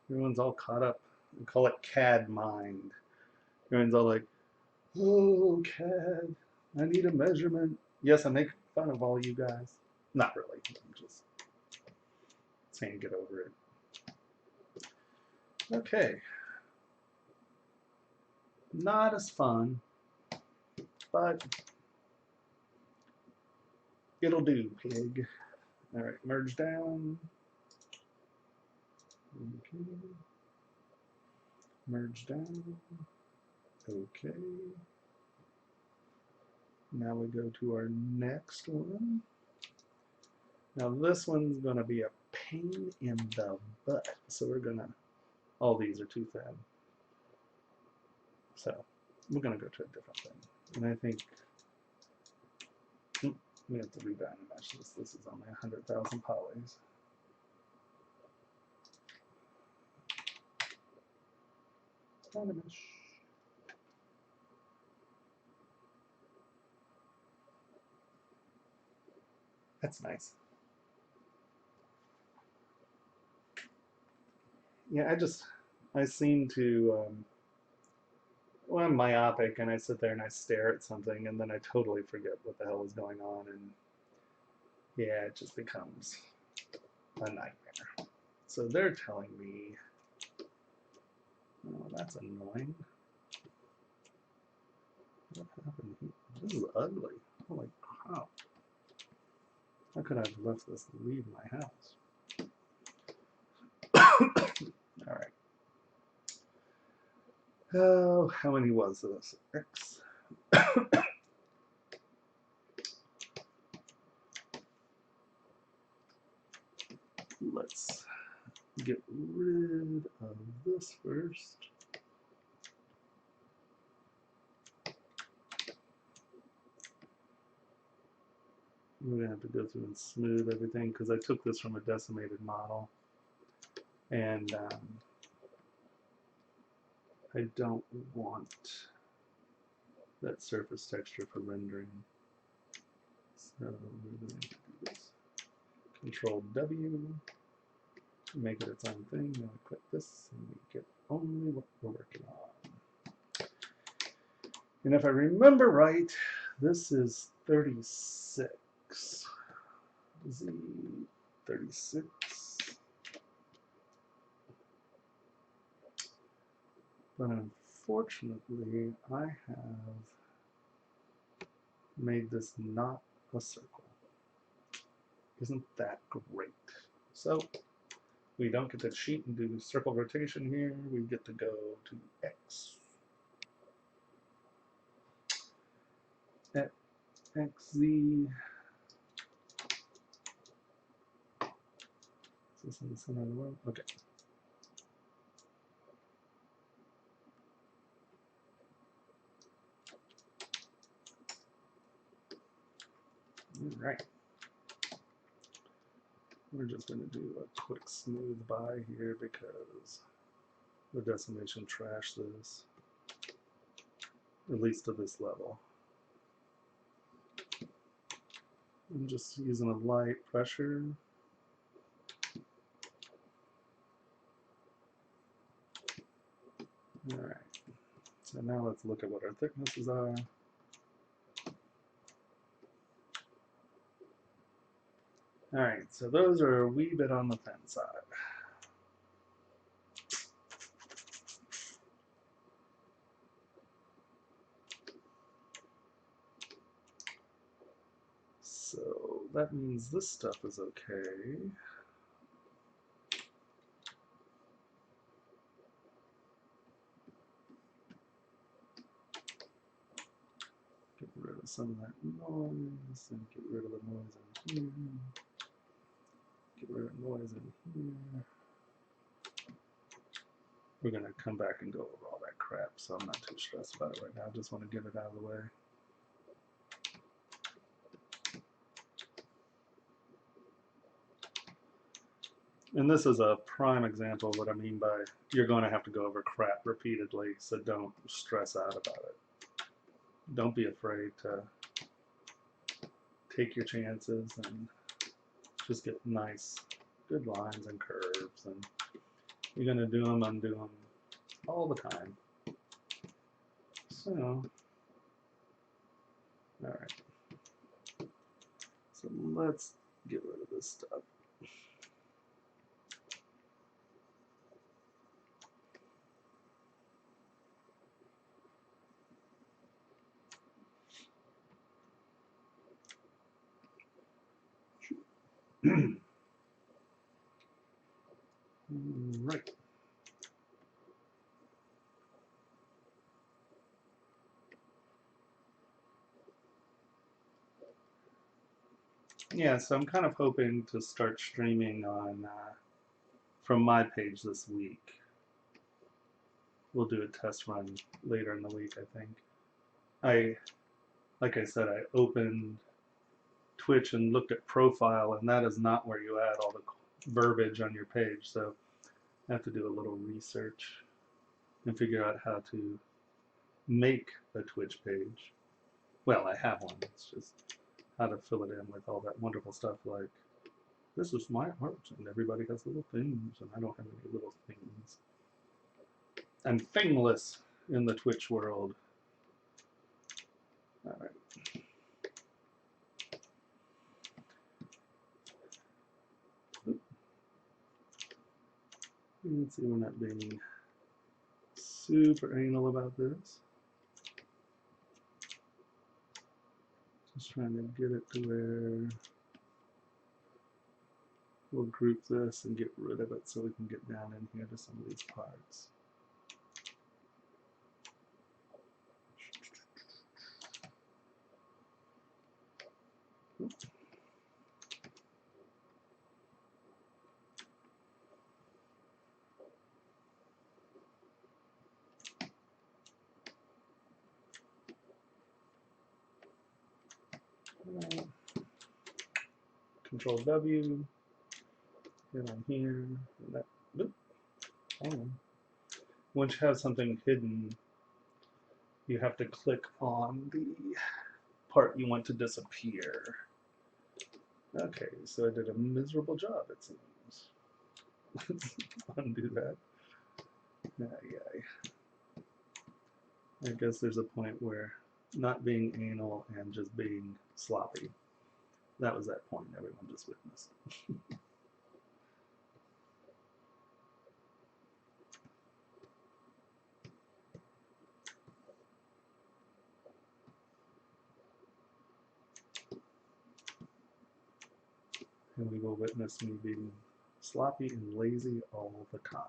Everyone's all caught up. We call it CAD mind. Everyone's all like, oh, CAD, I need a measurement. Yes, I make fun of all you guys. Not really. I'm just saying get over it. Okay. Not as fun, but it'll do, pig. All right, merge down. Okay. Merge down. Okay. Now we go to our next one. Now this one's going to be a pain in the butt. So we're going to, all these are too thin. So we're going to go to a different thing. And I think we have to redynamesh this. This is only 100,000 polys. Dynamesh. That's nice. Yeah, I seem to, well, I'm myopic and I sit there and I stare at something and then I totally forget what the hell is going on, and yeah, it just becomes a nightmare. So they're telling me, oh, that's annoying. What happened here? This is ugly. Holy crap. How could I have left this to leave my house? All right. Oh, how many was this? X. Let's get rid of this first. We're going to have to go through and smooth everything because I took this from a decimated model. And I don't want that surface texture for rendering. So we're going to do this. Control W, make it its own thing. Now we click this and we get only what we're working on. And if I remember right, this is 36. Z36. But unfortunately, I have made this not a circle. Isn't that great? So we don't get to cheat and do circle rotation here. We get to go to X. XZ. Is this in the center of the world? Okay. All right. We're just going to do a quick smooth by here because the decimation trashed this, at least to this level. I'm just using a light pressure. All right. So now let's look at what our thicknesses are. All right, so those are a wee bit on the thin side. So that means this stuff is okay. Get rid of some of that noise and get rid of the noise in here. Get rid of noise in here. We're going to come back and go over all that crap, so I'm not too stressed about it right now. I just want to get it out of the way. And this is a prime example of what I mean by you're going to have to go over crap repeatedly, so don't stress out about it. Don't be afraid to take your chances and just get nice, good lines and curves. And you're going to do them, undo them all the time. So, all right. So let's get rid of this stuff. Right. Yeah, so I'm kind of hoping to start streaming on from my page this week. We'll do a test run later in the week, I think. Like I said, I opened Twitch and looked at profile, and that is not where you add all the verbiage on your page. So I have to do a little research and figure out how to make a Twitch page. Well, I have one. It's just how to fill it in with all that wonderful stuff like, this is my art, and everybody has little things, and I don't have any little things. I'm thingless in the Twitch world. All right. Let's see, we're not being super anal about this. Just trying to get it to where we'll group this and get rid of it so we can get down in here to some of these parts. Control W, hit on here, and that, oop, hang on. Once you have something hidden, you have to click on the part you want to disappear. Okay, so I did a miserable job, it seems. Let's undo that. I guess there's a point where not being anal and just being sloppy. That was that point everyone just witnessed. And we will witness me being sloppy and lazy all the time.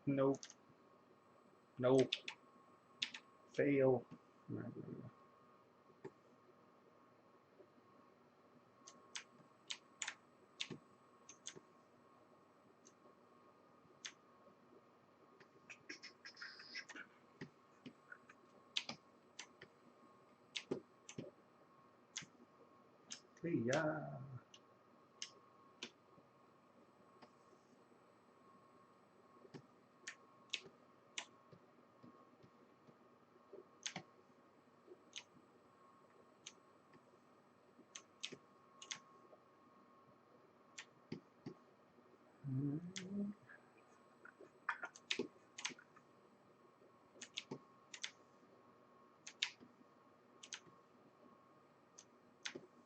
Nope. Nope. Fail. Hey, yeah.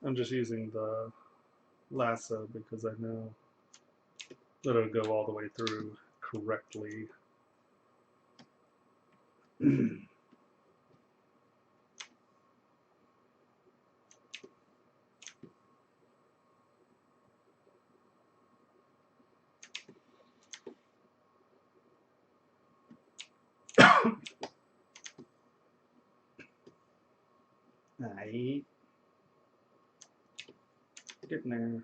I'm just using the lasso because I know that it'll go all the way through correctly. Aight. Getting there.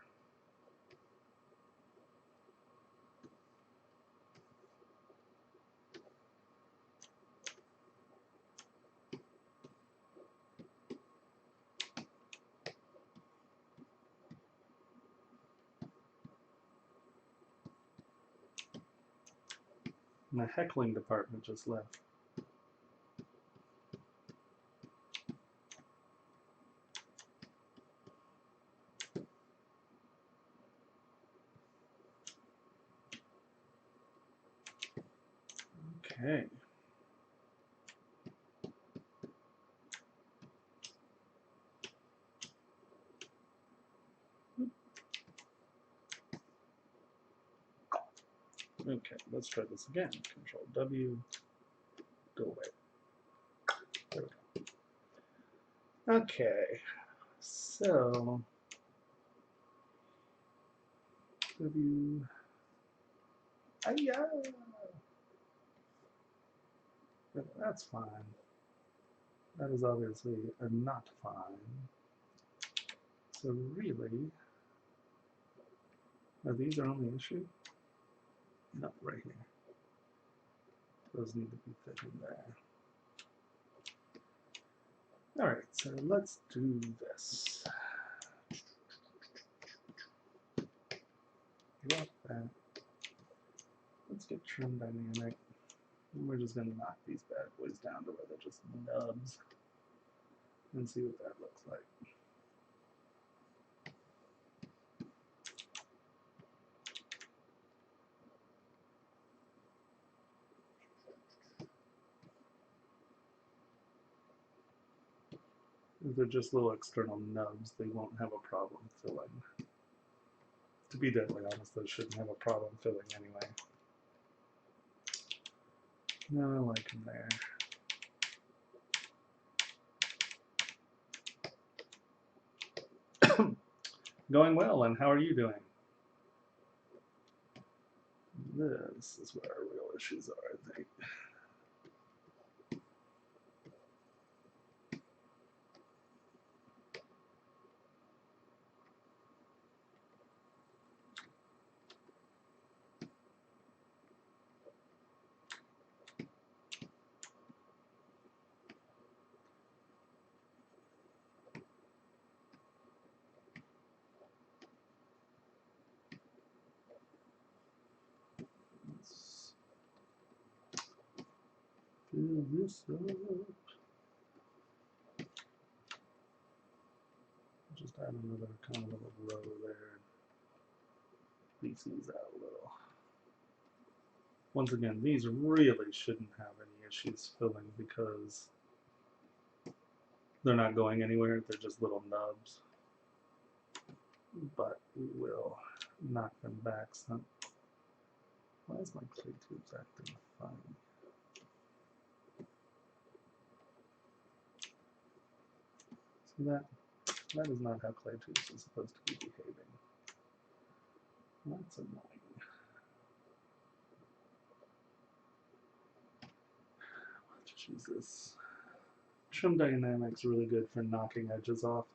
My heckling department just left. Okay. Okay, let's try this again. Control W, go away. There we go. Okay, so W, yeah, that's fine. That is obviously a not fine. So really, are these our only issue? No, right here. Those need to be fit in there. All right, so let's do this. Drop that. Let's get trim dynamic. And we're just going to knock these bad boys down to where they're just nubs and see what that looks like. If they're just little external nubs, they won't have a problem filling. To be deadly honest, they shouldn't have a problem filling anyway. No, I like them there. Going well, and how are you doing? This is where our real issues are, I think. Let's fill this up. Just add another kind of little row there. Piece these out a little. Once again, these really shouldn't have any issues filling because they're not going anywhere. They're just little nubs. But we will knock them back some. Why is my clay tubes acting funny? So that is not how clay tubes are supposed to be behaving. That's annoying. Let's just use this. Trim dynamic's really good for knocking edges off.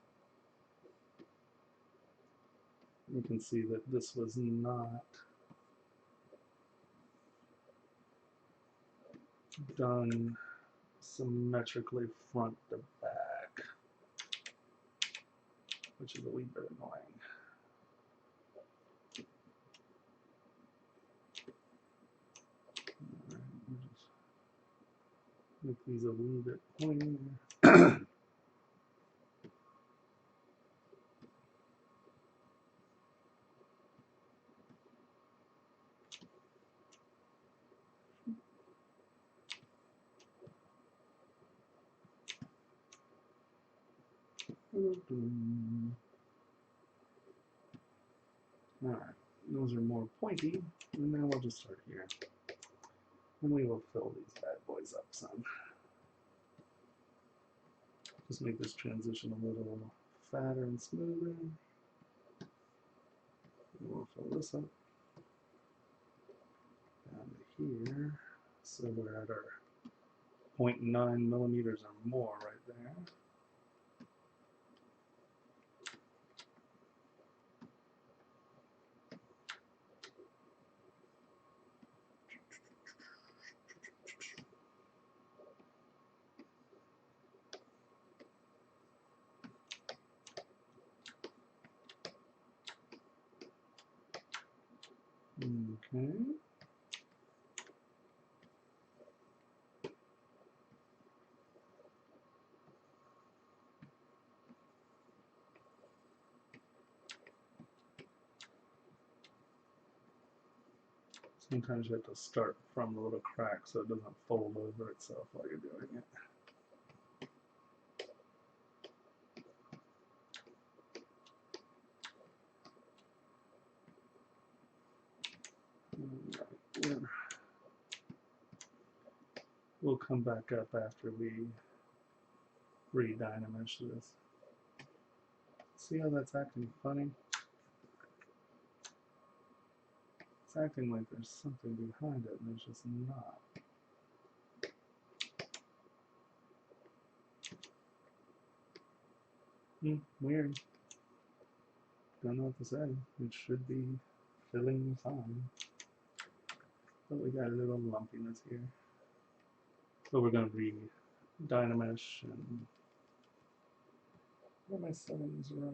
You can see that this was not done symmetrically front to back, which is a wee bit annoying. Alright, we'll just make these a wee bit pointier. Alright, those are more pointy, and now we'll just start here. And we will fill these bad boys up some. Just make this transition a little fatter and smoother. And we'll fill this up down to here. So we're at our 0.9 millimeters or more right there. Okay. Sometimes you have to start from the little crack so it doesn't fold over itself while you're doing it. Right, here. We'll come back up after we re-dynamesh this. See how that's acting funny? It's acting like there's something behind it, and there's just not. Weird. Don't know what to say. It should be filling fine. But we got a little lumpiness here. So we're going to re-dynamesh and get my settings right.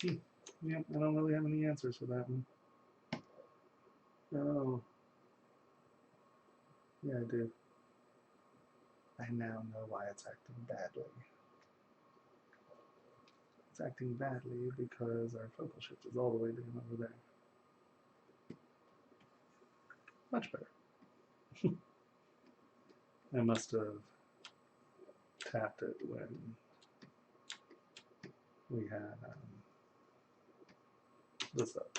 Yep, I don't really have any answers for that one. Oh. Yeah, I do. I now know why it's acting badly. It's acting badly because our focal shift is all the way down over there. Much better. I must have tapped it when we had this up.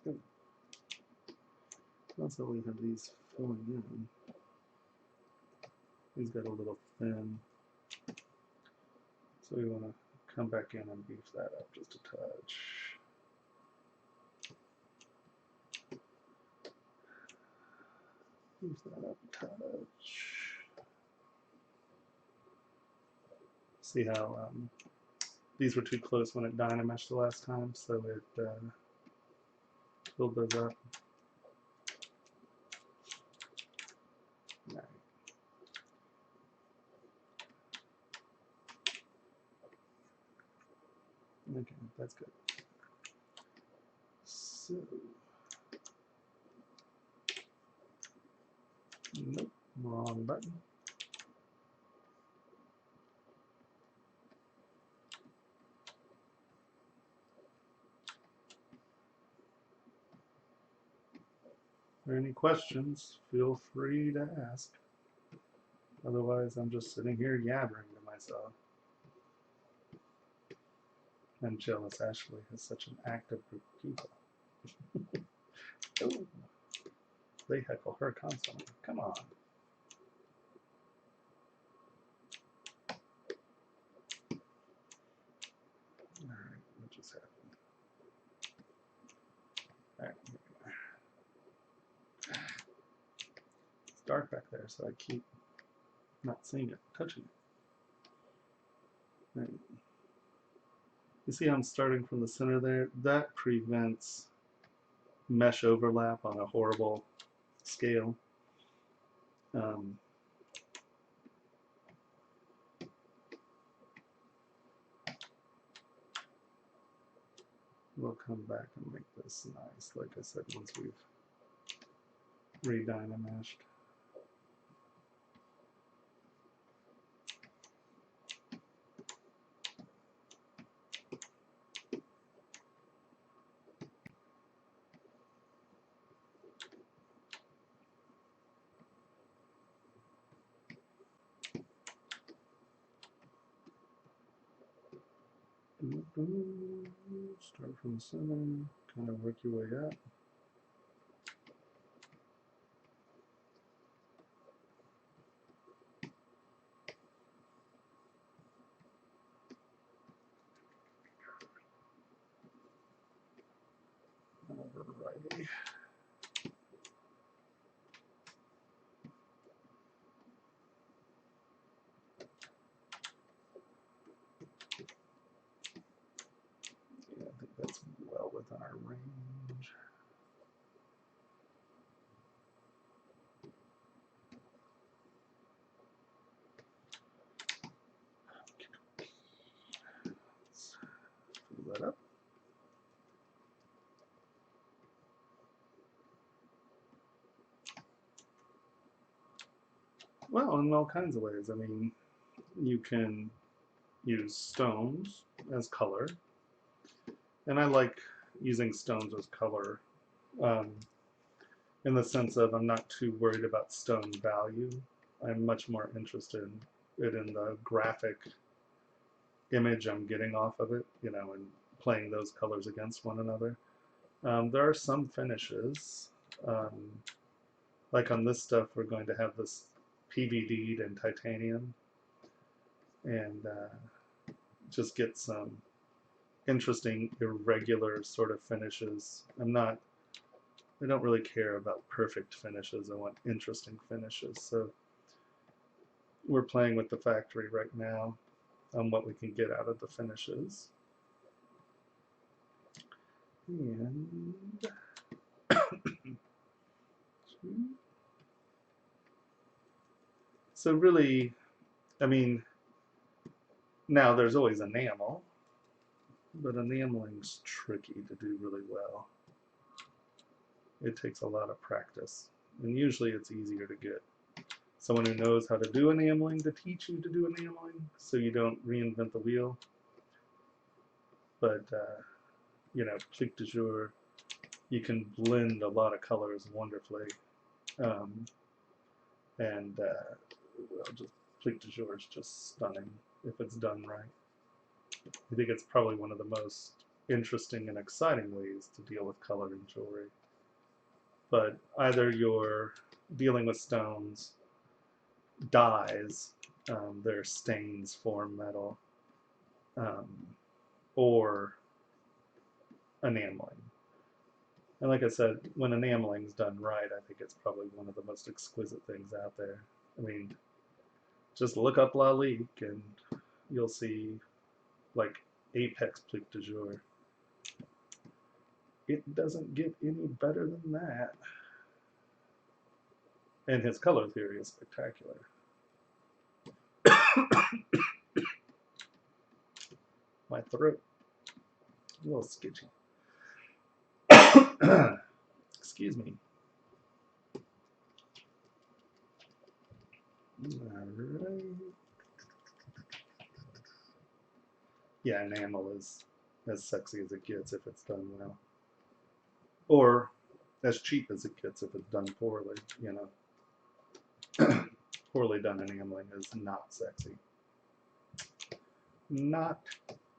Good. Also, we have these filling in. These got a little thin, so we want to come back in and beef that up just a touch. Beef that up a touch. See how these were too close when it dynameshed the last time, so it filled those up. Right. Okay, that's good. So, nope, wrong button. If there are any questions, feel free to ask. Otherwise, I'm just sitting here yabbering to myself. I'm jealous Ashley has such an active group of people. Oh, they heckle her constantly. Come on. Alright, what just happened? Alright, here we are. It's dark back there, so I keep not seeing it, touching it. Right. You see I'm starting from the center there? That prevents mesh overlap on a horrible scale. We'll come back and make this nice, like I said, once we've re-dynameshed. Start from the center, kind of work your way up. Alrighty. Yeah, I think that's well within our range. Let's fill that up. Well, in all kinds of ways. I mean, you can use stones as color. And I like using stones as color, um, in the sense of I'm not too worried about stone value. I'm much more interested in the graphic image I'm getting off of it, you know, and playing those colors against one another. There are some finishes, um, like on this stuff, we're going to have this PVD'd in titanium, and just get some interesting, irregular sort of finishes. I don't really care about perfect finishes. I want interesting finishes. So we're playing with the factory right now on what we can get out of the finishes. And so really, I mean, now there's always enamel, but enameling's tricky to do really well. It takes a lot of practice, and usually it's easier to get someone who knows how to do enameling to teach you to do enameling, so you don't reinvent the wheel. But you know, plique de jour, you can blend a lot of colors wonderfully, um, and well, just plique de jour is just stunning if it's done right. I think it's probably one of the most interesting and exciting ways to deal with color in jewelry. But either you're dealing with stones, dyes, their stains form metal, um, or enameling. And like I said, when enameling's done right, I think it's probably one of the most exquisite things out there. I mean, just look up Lalique and you'll see like apex plique de jour. It doesn't get any better than that. And his color theory is spectacular. My throat, a little sketchy. Excuse me. All right. Yeah, enamel is as sexy as it gets if it's done well. Or as cheap as it gets if it's done poorly, you know. Poorly done enameling is not sexy. Not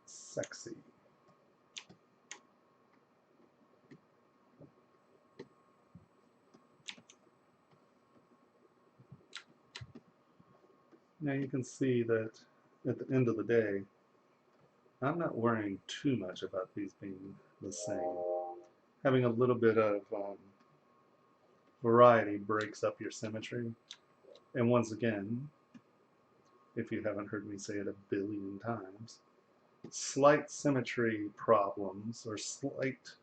sexy. Now you can see that at the end of the day, I'm not worrying too much about these being the same. Having a little bit of variety breaks up your symmetry. And once again, if you haven't heard me say it a billion times, slight symmetry problems or slight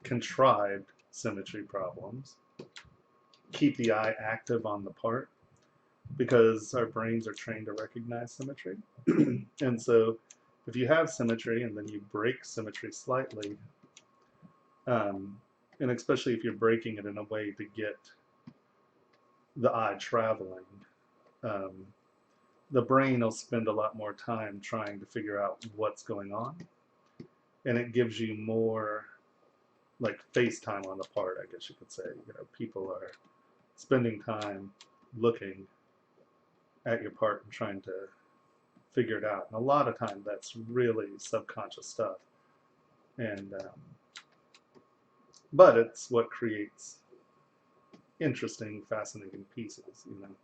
contrived symmetry problems keep the eye active on the part because our brains are trained to recognize symmetry. And so if you have symmetry and then you break symmetry slightly, and especially if you're breaking it in a way to get the eye traveling, the brain will spend a lot more time trying to figure out what's going on, and it gives you more like face time on the part, I guess you could say. You know, people are spending time looking at your part and trying to figure it out. And a lot of time that's really subconscious stuff. And but it's what creates interesting, fascinating pieces, you know.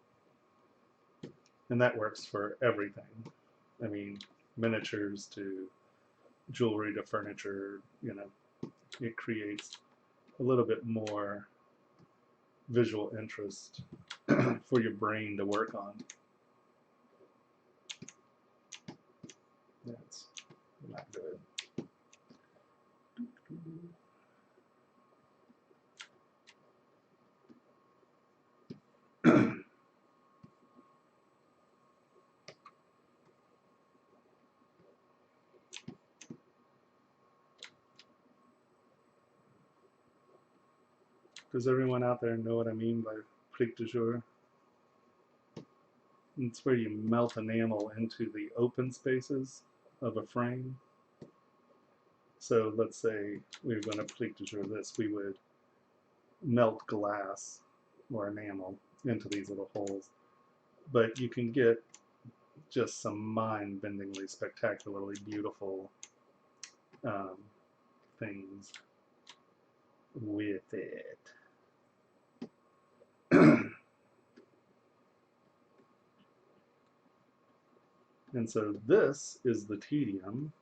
And that works for everything. I mean, miniatures to jewelry to furniture, you know, it creates a little bit more visual interest for your brain to work on. That's not good. Does everyone out there know what I mean by plique de jour? It's where you melt enamel into the open spaces of a frame. So let's say we were going to picture this, we would melt glass or enamel into these little holes. But you can get just some mind-bendingly, spectacularly beautiful things with it. And so this is the tedium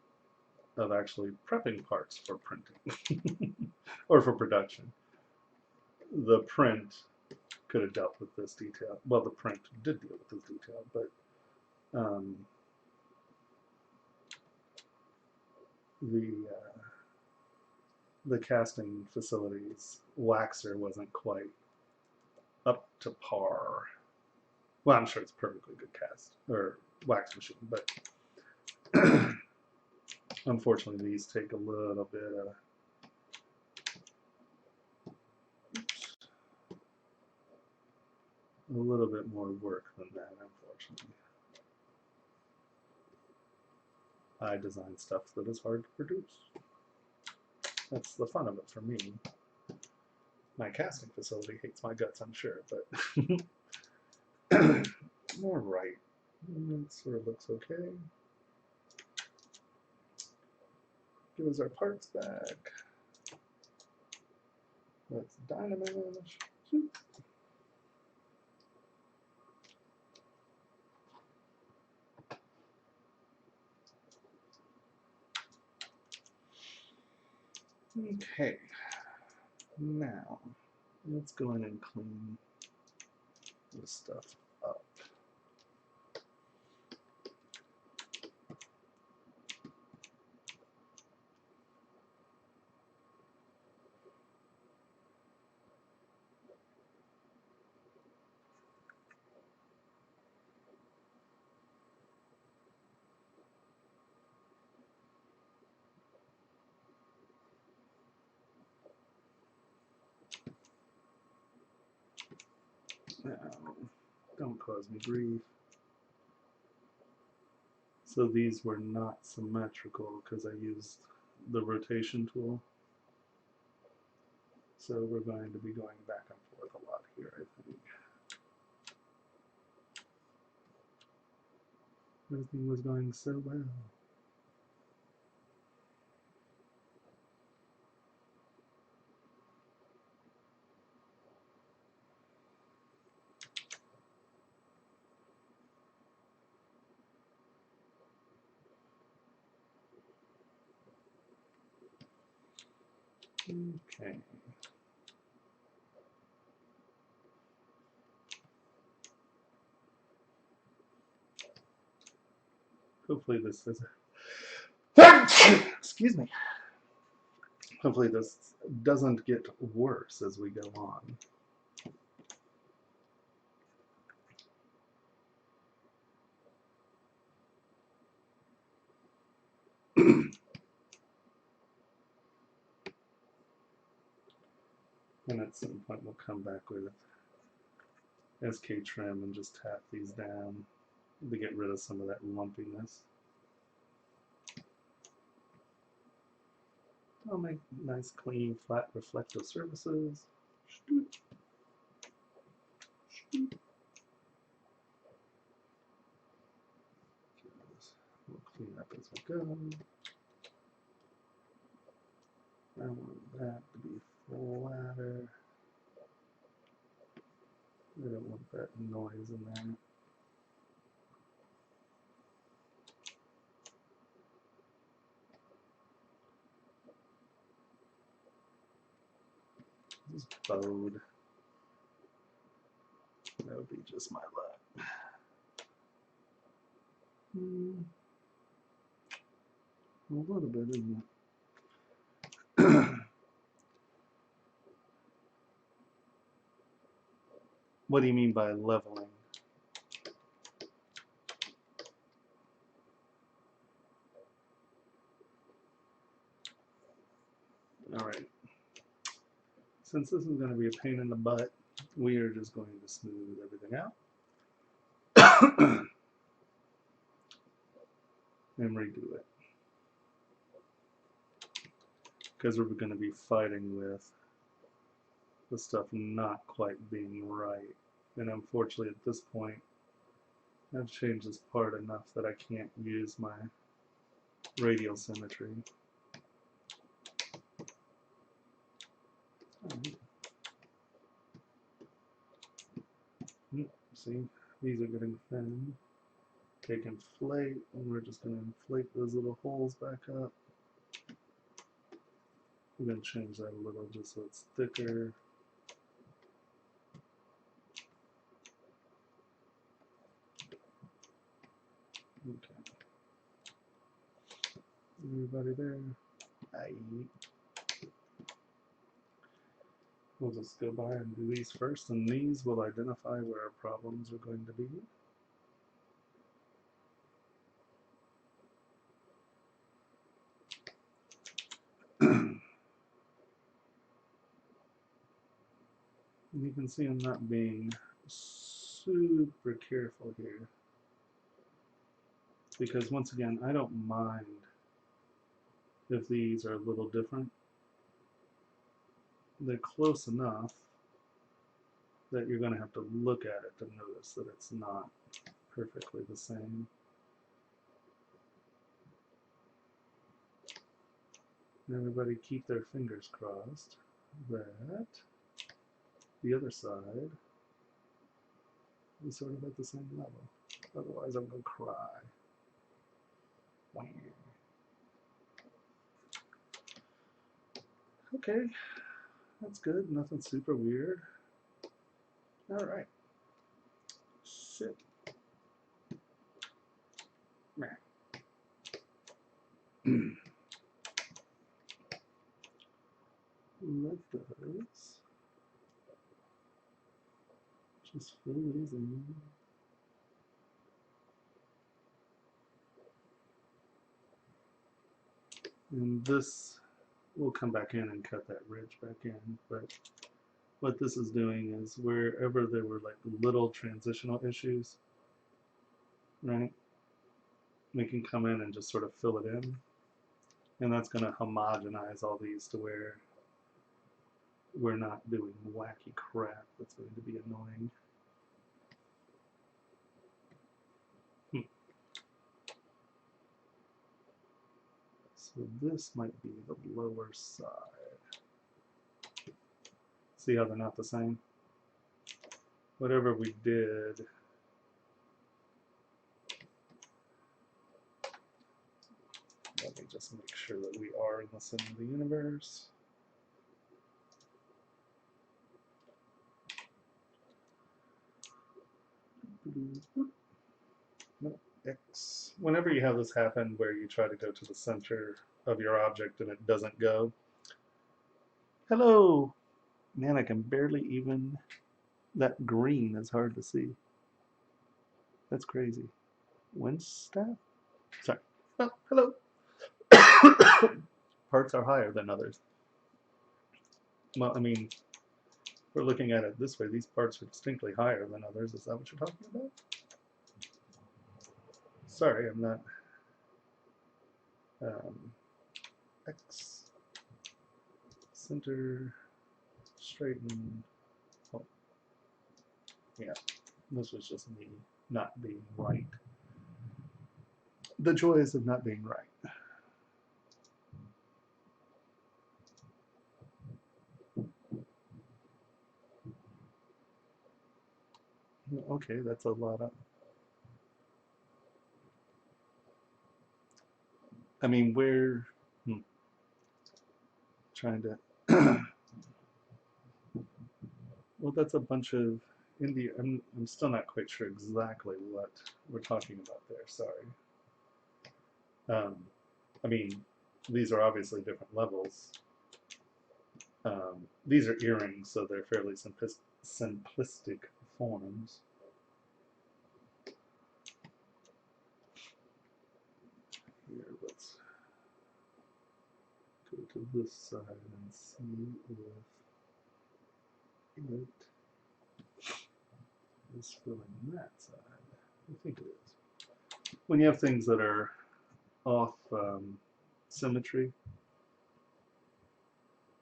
of actually prepping parts for printing or for production. The print could have dealt with this detail. Well, the print did deal with this detail, but the casting facility's waxer wasn't quite up to par. Well, I'm sure it's a perfectly good cast or wax machine, but unfortunately these take a little bit of more work than that, unfortunately. I design stuff that is hard to produce. That's the fun of it for me. My casting facility hates my guts, I'm sure, but all right. It sort of looks okay. Give us our parts back. Let's dynamish. Okay. Now, let's go in and clean this stuff up. Now, don't cause me grief. So these were not symmetrical because I used the rotation tool. So we're going to be going back and forth a lot here, I think. Everything was going so well. Okay. Hopefully this is excuse me. Hopefully this doesn't get worse as we go on. And at some point we'll come back with SK trim and just tap these down to get rid of some of that lumpiness. I'll make nice, clean, flat, reflective surfaces. We'll clean up as we go. I want that to be flatter. I don't want that noise in there. This is bowed. That would be just my luck. A little bit, isn't it? What do you mean by leveling? All right. Since this is going to be a pain in the butt, we are just going to smooth everything out and redo it. because we're going to be fighting with the stuff not quite being right. And unfortunately at this point I've changed this part enough that I can't use my radial symmetry. See, these are getting thin. Take inflate, and we're just going to inflate those little holes back up. We're going to change that a little just so it's thicker. Okay. Everybody there? Aye. We'll just go by and do these first, and these will identify where our problems are going to be. And you can see I'm not being super careful here, because once again, I don't mind if these are a little different. They're close enough that you're going to have to look at it to notice that it's not perfectly the same. And everybody keep their fingers crossed that the other side is sort of at the same level. Otherwise I'm going to cry. Wow. Okay, that's good. Nothing super weird. All right. Sit. Let those just fill these in. And this will come back in and cut that ridge back in, but what this is doing is wherever there were like little transitional issues, right, we can come in and just sort of fill it in, and that's going to homogenize all these to where we're not doing wacky crap that's going to be annoying. So this might be the lower side. See how they're not the same? Whatever we did, let me just make sure that we are in the center of the universe. No, X. Whenever you have this happen where you try to go to the center of your object and it doesn't go. Hello! Man, I can barely even... That green is hard to see. That's crazy. Wind staff? Sorry. Oh, hello! Parts are higher than others. Well, I mean, if we're looking at it this way, these parts are distinctly higher than others. Is that what you're talking about? Sorry, I'm not... X, center, straighten. Oh. Yeah, this was just me not being right. The joys of not being right. Okay, that's a lot of... I mean, we're trying to... Well, that's a bunch of India. I'm still not quite sure exactly what we're talking about there. Sorry. I mean, these are obviously different levels. These are earrings, so they're fairly simplistic forms. Here, let's go to this side and see if it is filling that side. I think it is. When you have things that are off symmetry,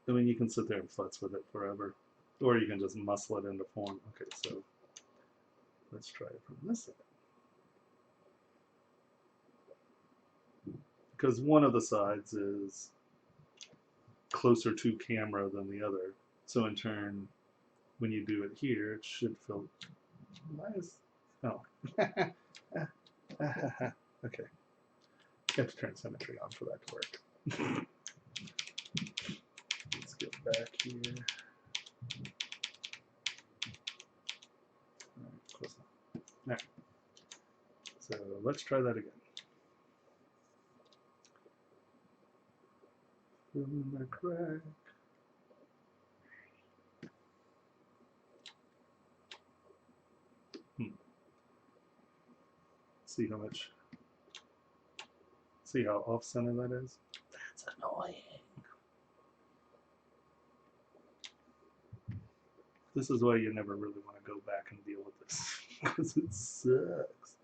I mean, you can sit there and futz with it forever, or you can just muscle it into form. Okay, so let's try it from this side. Because one of the sides is closer to camera than the other. So in turn, when you do it here, it should feel nice. Oh. Okay. You have to turn symmetry on for that to work. Let's get back here. All right, close enough. All right. So let's try that again. Fill in the crack. See how much. See how off center that is? That's annoying. This is why you never really want to go back and deal with this, because it sucks.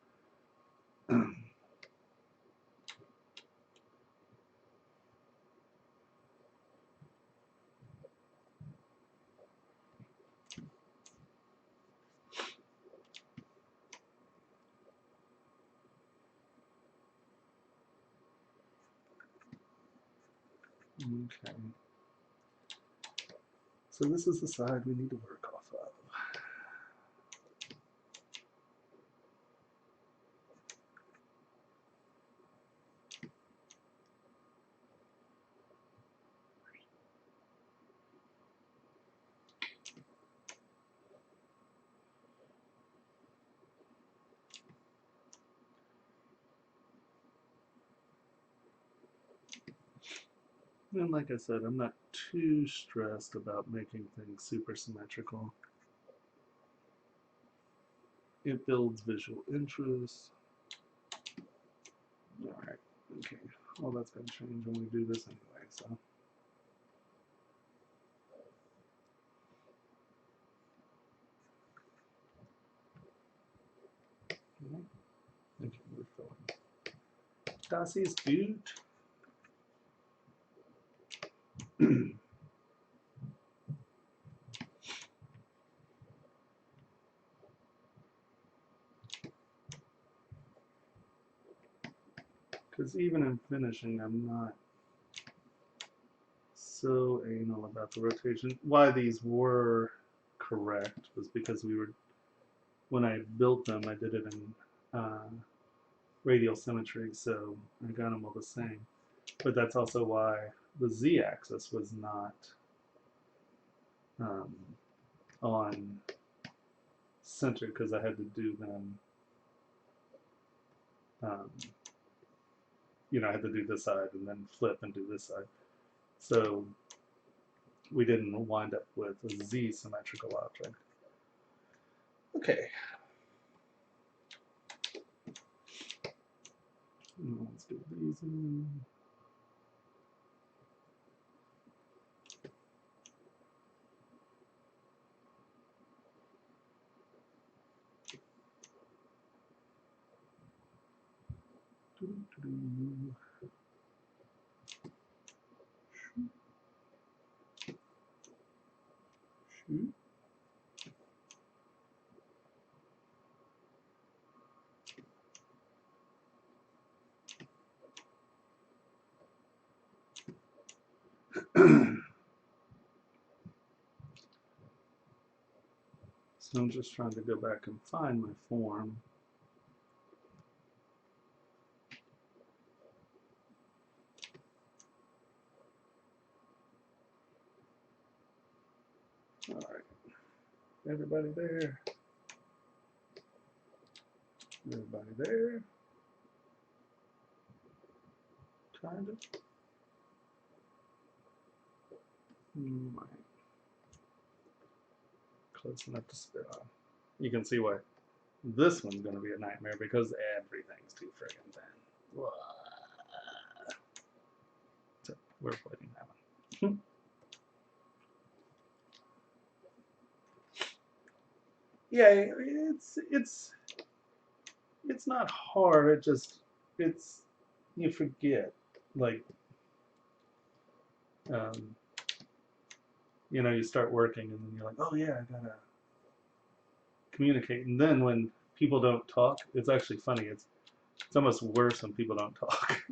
Okay. So this is the side we need to work off of. And like I said, I'm not too stressed about making things super symmetrical. It builds visual interest. Alright, okay. Well, that's going to change when we do this anyway, so. Okay, we're filling. Das ist gut. Because even in finishing, I'm not so anal about the rotation. Why these were correct was because we were, when I built them, I did it in radial symmetry, so I got them all the same. But that's also why the z-axis was not on center, because I had to do them, you know, I had to do this side and then flip and do this side. So we didn't wind up with a z-symmetrical object. Okay. Let's get these in. Shoot. So I'm just trying to go back and find my form. All right, everybody there. Everybody there. Kind of. Close enough to spit on. You can see why this one's going to be a nightmare, because everything's too friggin' thin. So we're avoiding that one. Yeah, it's not hard. It just you forget, like you know, you start working and then you're like, oh yeah, I gotta communicate. And then when people don't talk, it's actually funny. It's almost worse when people don't talk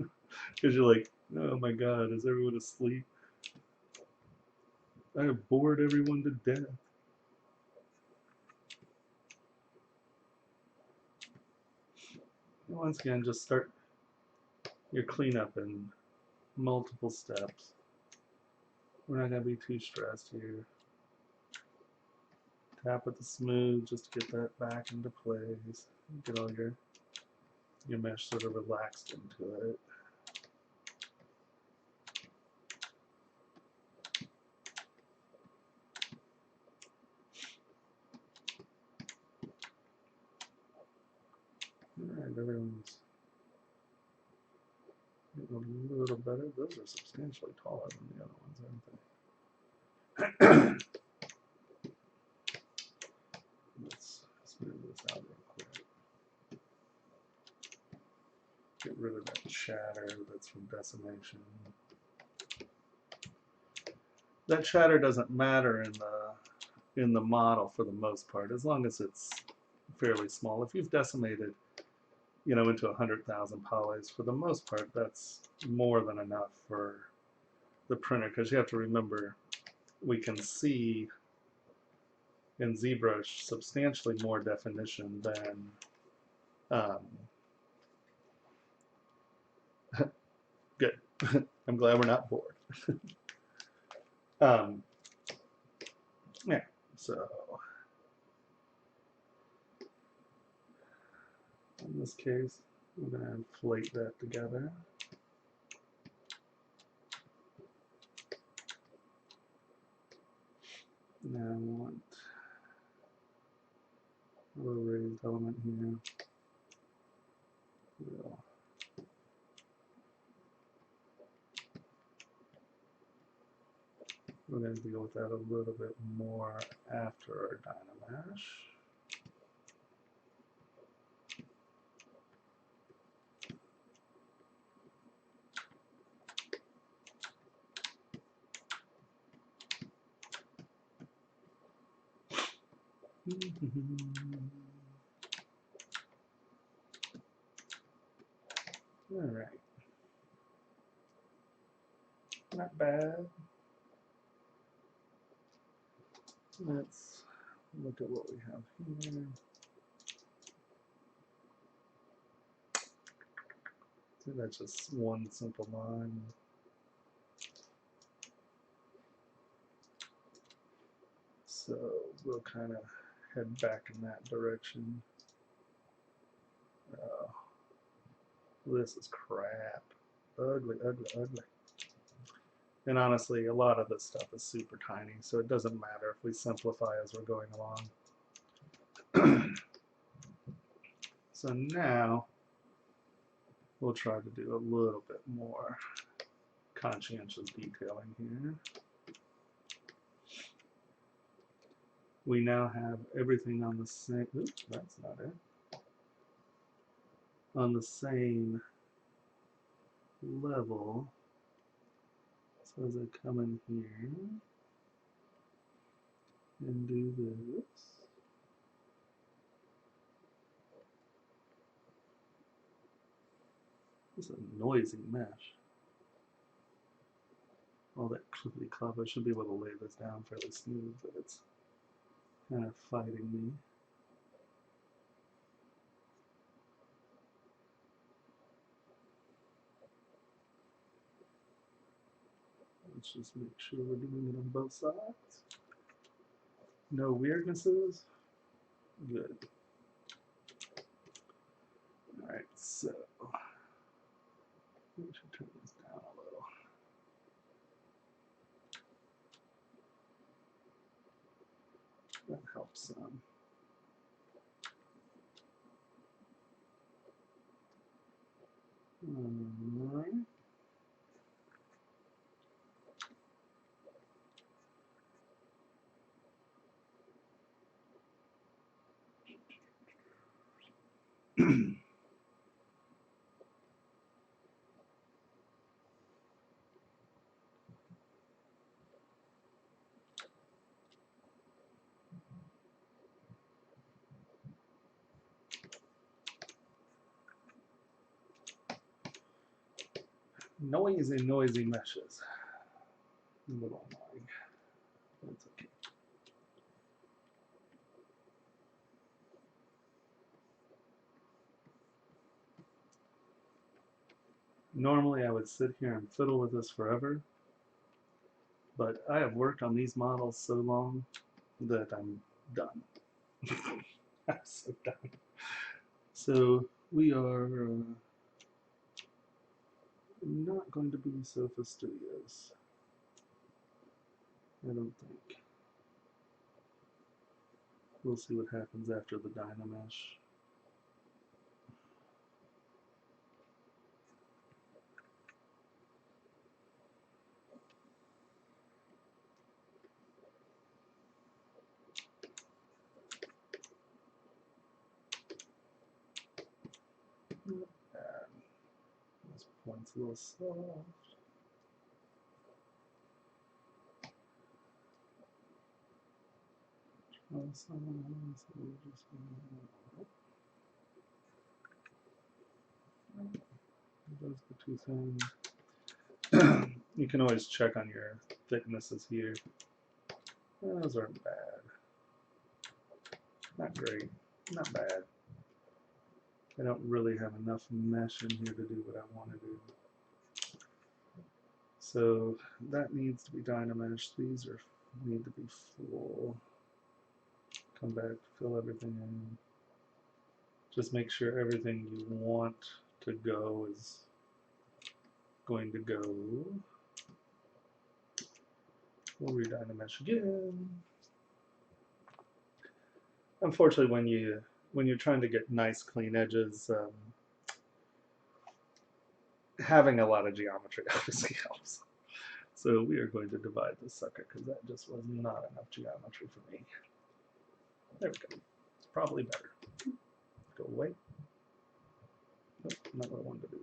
because you're like, oh my god, is everyone asleep? I have bored everyone to death. And once again, just start your cleanup in multiple steps. We're not going to be too stressed here. Tap with the smooth just to get that back into place. Get all your mesh sort of relaxed into it. Alright, everyone's getting a little better. Those are substantially taller than the other ones, aren't they? Let's smooth this out real quick. Get rid of that chatter that's from decimation. That chatter doesn't matter in the model for the most part, as long as it's fairly small. If you've decimated, you know, into 100,000 polys, for the most part, that's more than enough for the printer, because you have to remember, we can see in ZBrush substantially more definition than good. I'm glad we're not bored. Yeah, so in this case, I'm going to inflate that together. Now I want a little raised element here. We're going to deal with that a little bit more after our Dynamesh. All right. Not bad. Let's look at what we have here. So that's just one simple line. So we'll kind of head back in that direction. This is crap. Ugly, ugly, ugly. And honestly, a lot of this stuff is super tiny, so it doesn't matter if we simplify as we're going along. So now we'll try to do a little bit more conscientious detailing here. We now have everything on the same, oops, that's not it, on the same level. So as I come in here and do this, it's a noisy mesh. All that clippity clop. I should be able to lay this down fairly smooth, but it's kind of fighting me. Let's just make sure we're doing it on both sides. No weirdnesses. Good. Alright, so we should turn this down a little. That helps some. Alright. Noisy meshes. A little annoying. That's okay. Normally I would sit here and fiddle with this forever, but I have worked on these models so long that I'm done. I'm so done. So we are not going to be so fastidious, I don't think. We'll see what happens after the Dynamesh. Not bad. This point's a little soft. Those the two things. You can always check on your thicknesses here. Those aren't bad. Not great. Not bad. I don't really have enough mesh in here to do what I want to do. So that needs to be Dynamesh. These need to be full. Come back, fill everything in. Just make sure everything you want to go is going to go. We'll re-Dynamesh again. Unfortunately, when you're trying to get nice clean edges, having a lot of geometry obviously helps. So we are going to divide this sucker because that just was not enough geometry for me. There we go. It's probably better. Go away. Nope, not what I wanted to do.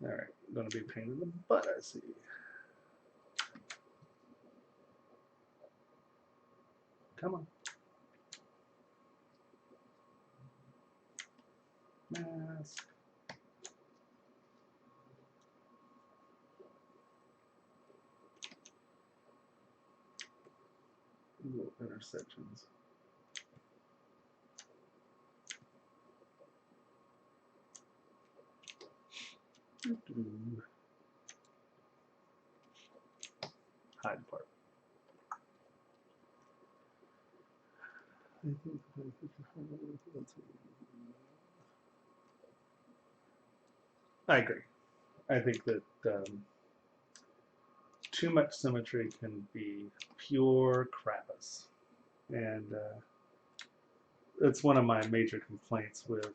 Alright, gonna be a pain in the butt, I see. Come on. Mask. Little intersections. Hide part. I agree. I think that too much symmetry can be pure crappus. And it's one of my major complaints with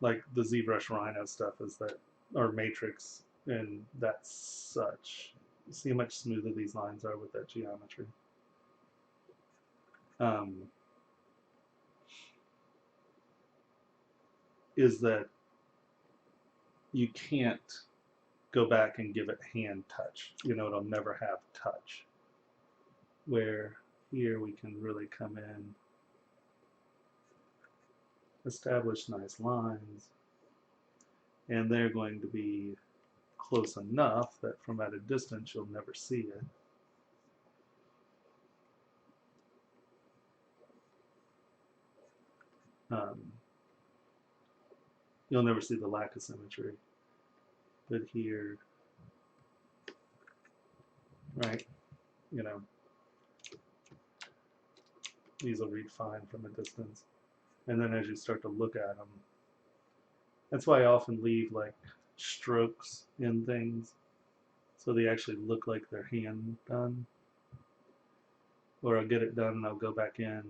like the ZBrush Rhino stuff is that, or Matrix, and that's such. See how much smoother these lines are with that geometry. Is that you can't go back and give it hand touch. You know, it'll never have touch. Where here we can really come in, establish nice lines, and they're going to be close enough that from at a distance you'll never see it. You'll never see the lack of symmetry. But here, right, you know, these will read fine from a distance. And then as you start to look at them, that's why I often leave like strokes in things so they actually look like they're hand done. Or I'll get it done and I'll go back in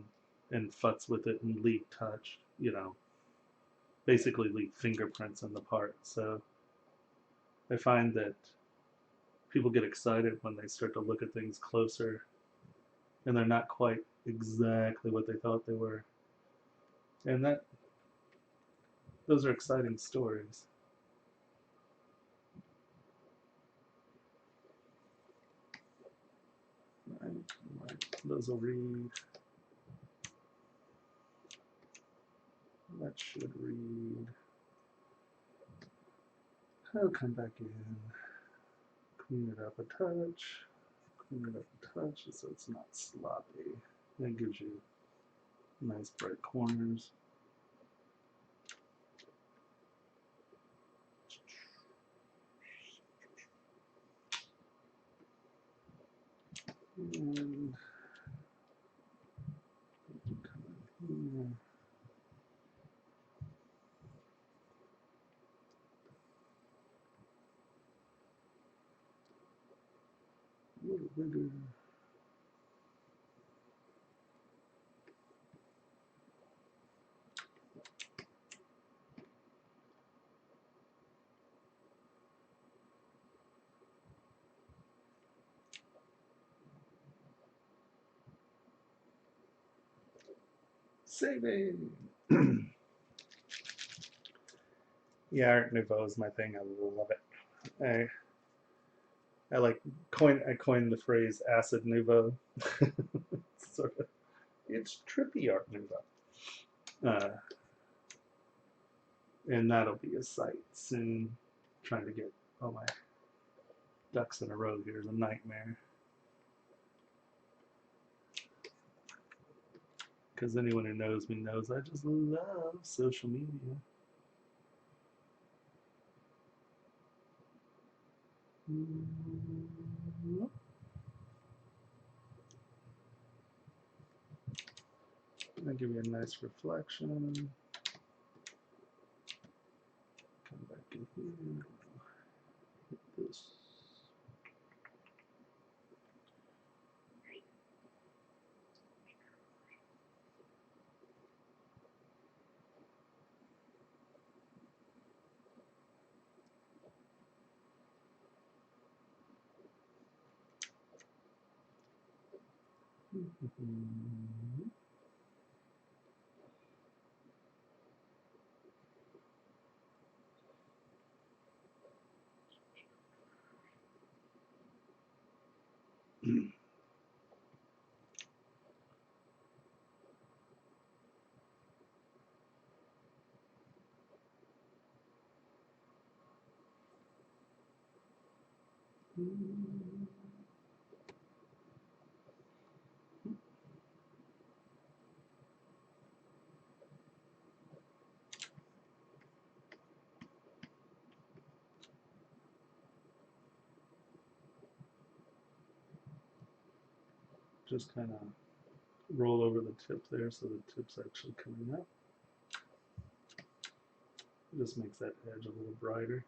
and futz with it and leave touch, you know, basically leave fingerprints in the part. So I find that people get excited when they start to look at things closer and they're not quite exactly what they thought they were. And those are exciting stories. Right. Those will read. That should read. I'll come back in, clean it up a touch, clean it up a touch so it's not sloppy. That gives you nice bright corners. And come in here. A little bigger. Saving. Yeah, Art Nouveau is my thing. I love it. I coined the phrase acid nouveau. Sort of, it's trippy Art Nouveau. And that'll be a site soon. Trying to get all my ducks in a row here is a nightmare. Because anyone who knows me knows I just love social media. I'll give you a nice reflection. Come back in here. Hit this. Just kind of roll over the tip there so the tip's actually coming up. It just makes that edge a little brighter.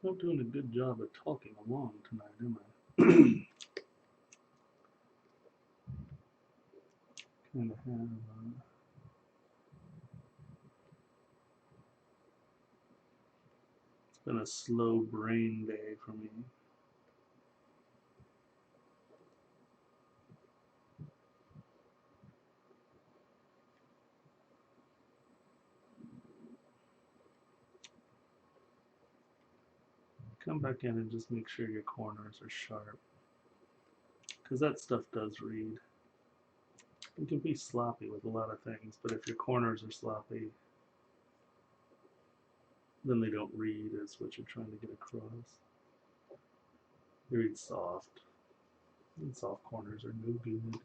Not doing a good job of talking along tonight, am I? Kind of have. It's been a slow brain day for me. Come back in and just make sure your corners are sharp, because that stuff does read. You can be sloppy with a lot of things, but if your corners are sloppy, then they don't read as what you're trying to get across. They read soft, and soft corners are no good.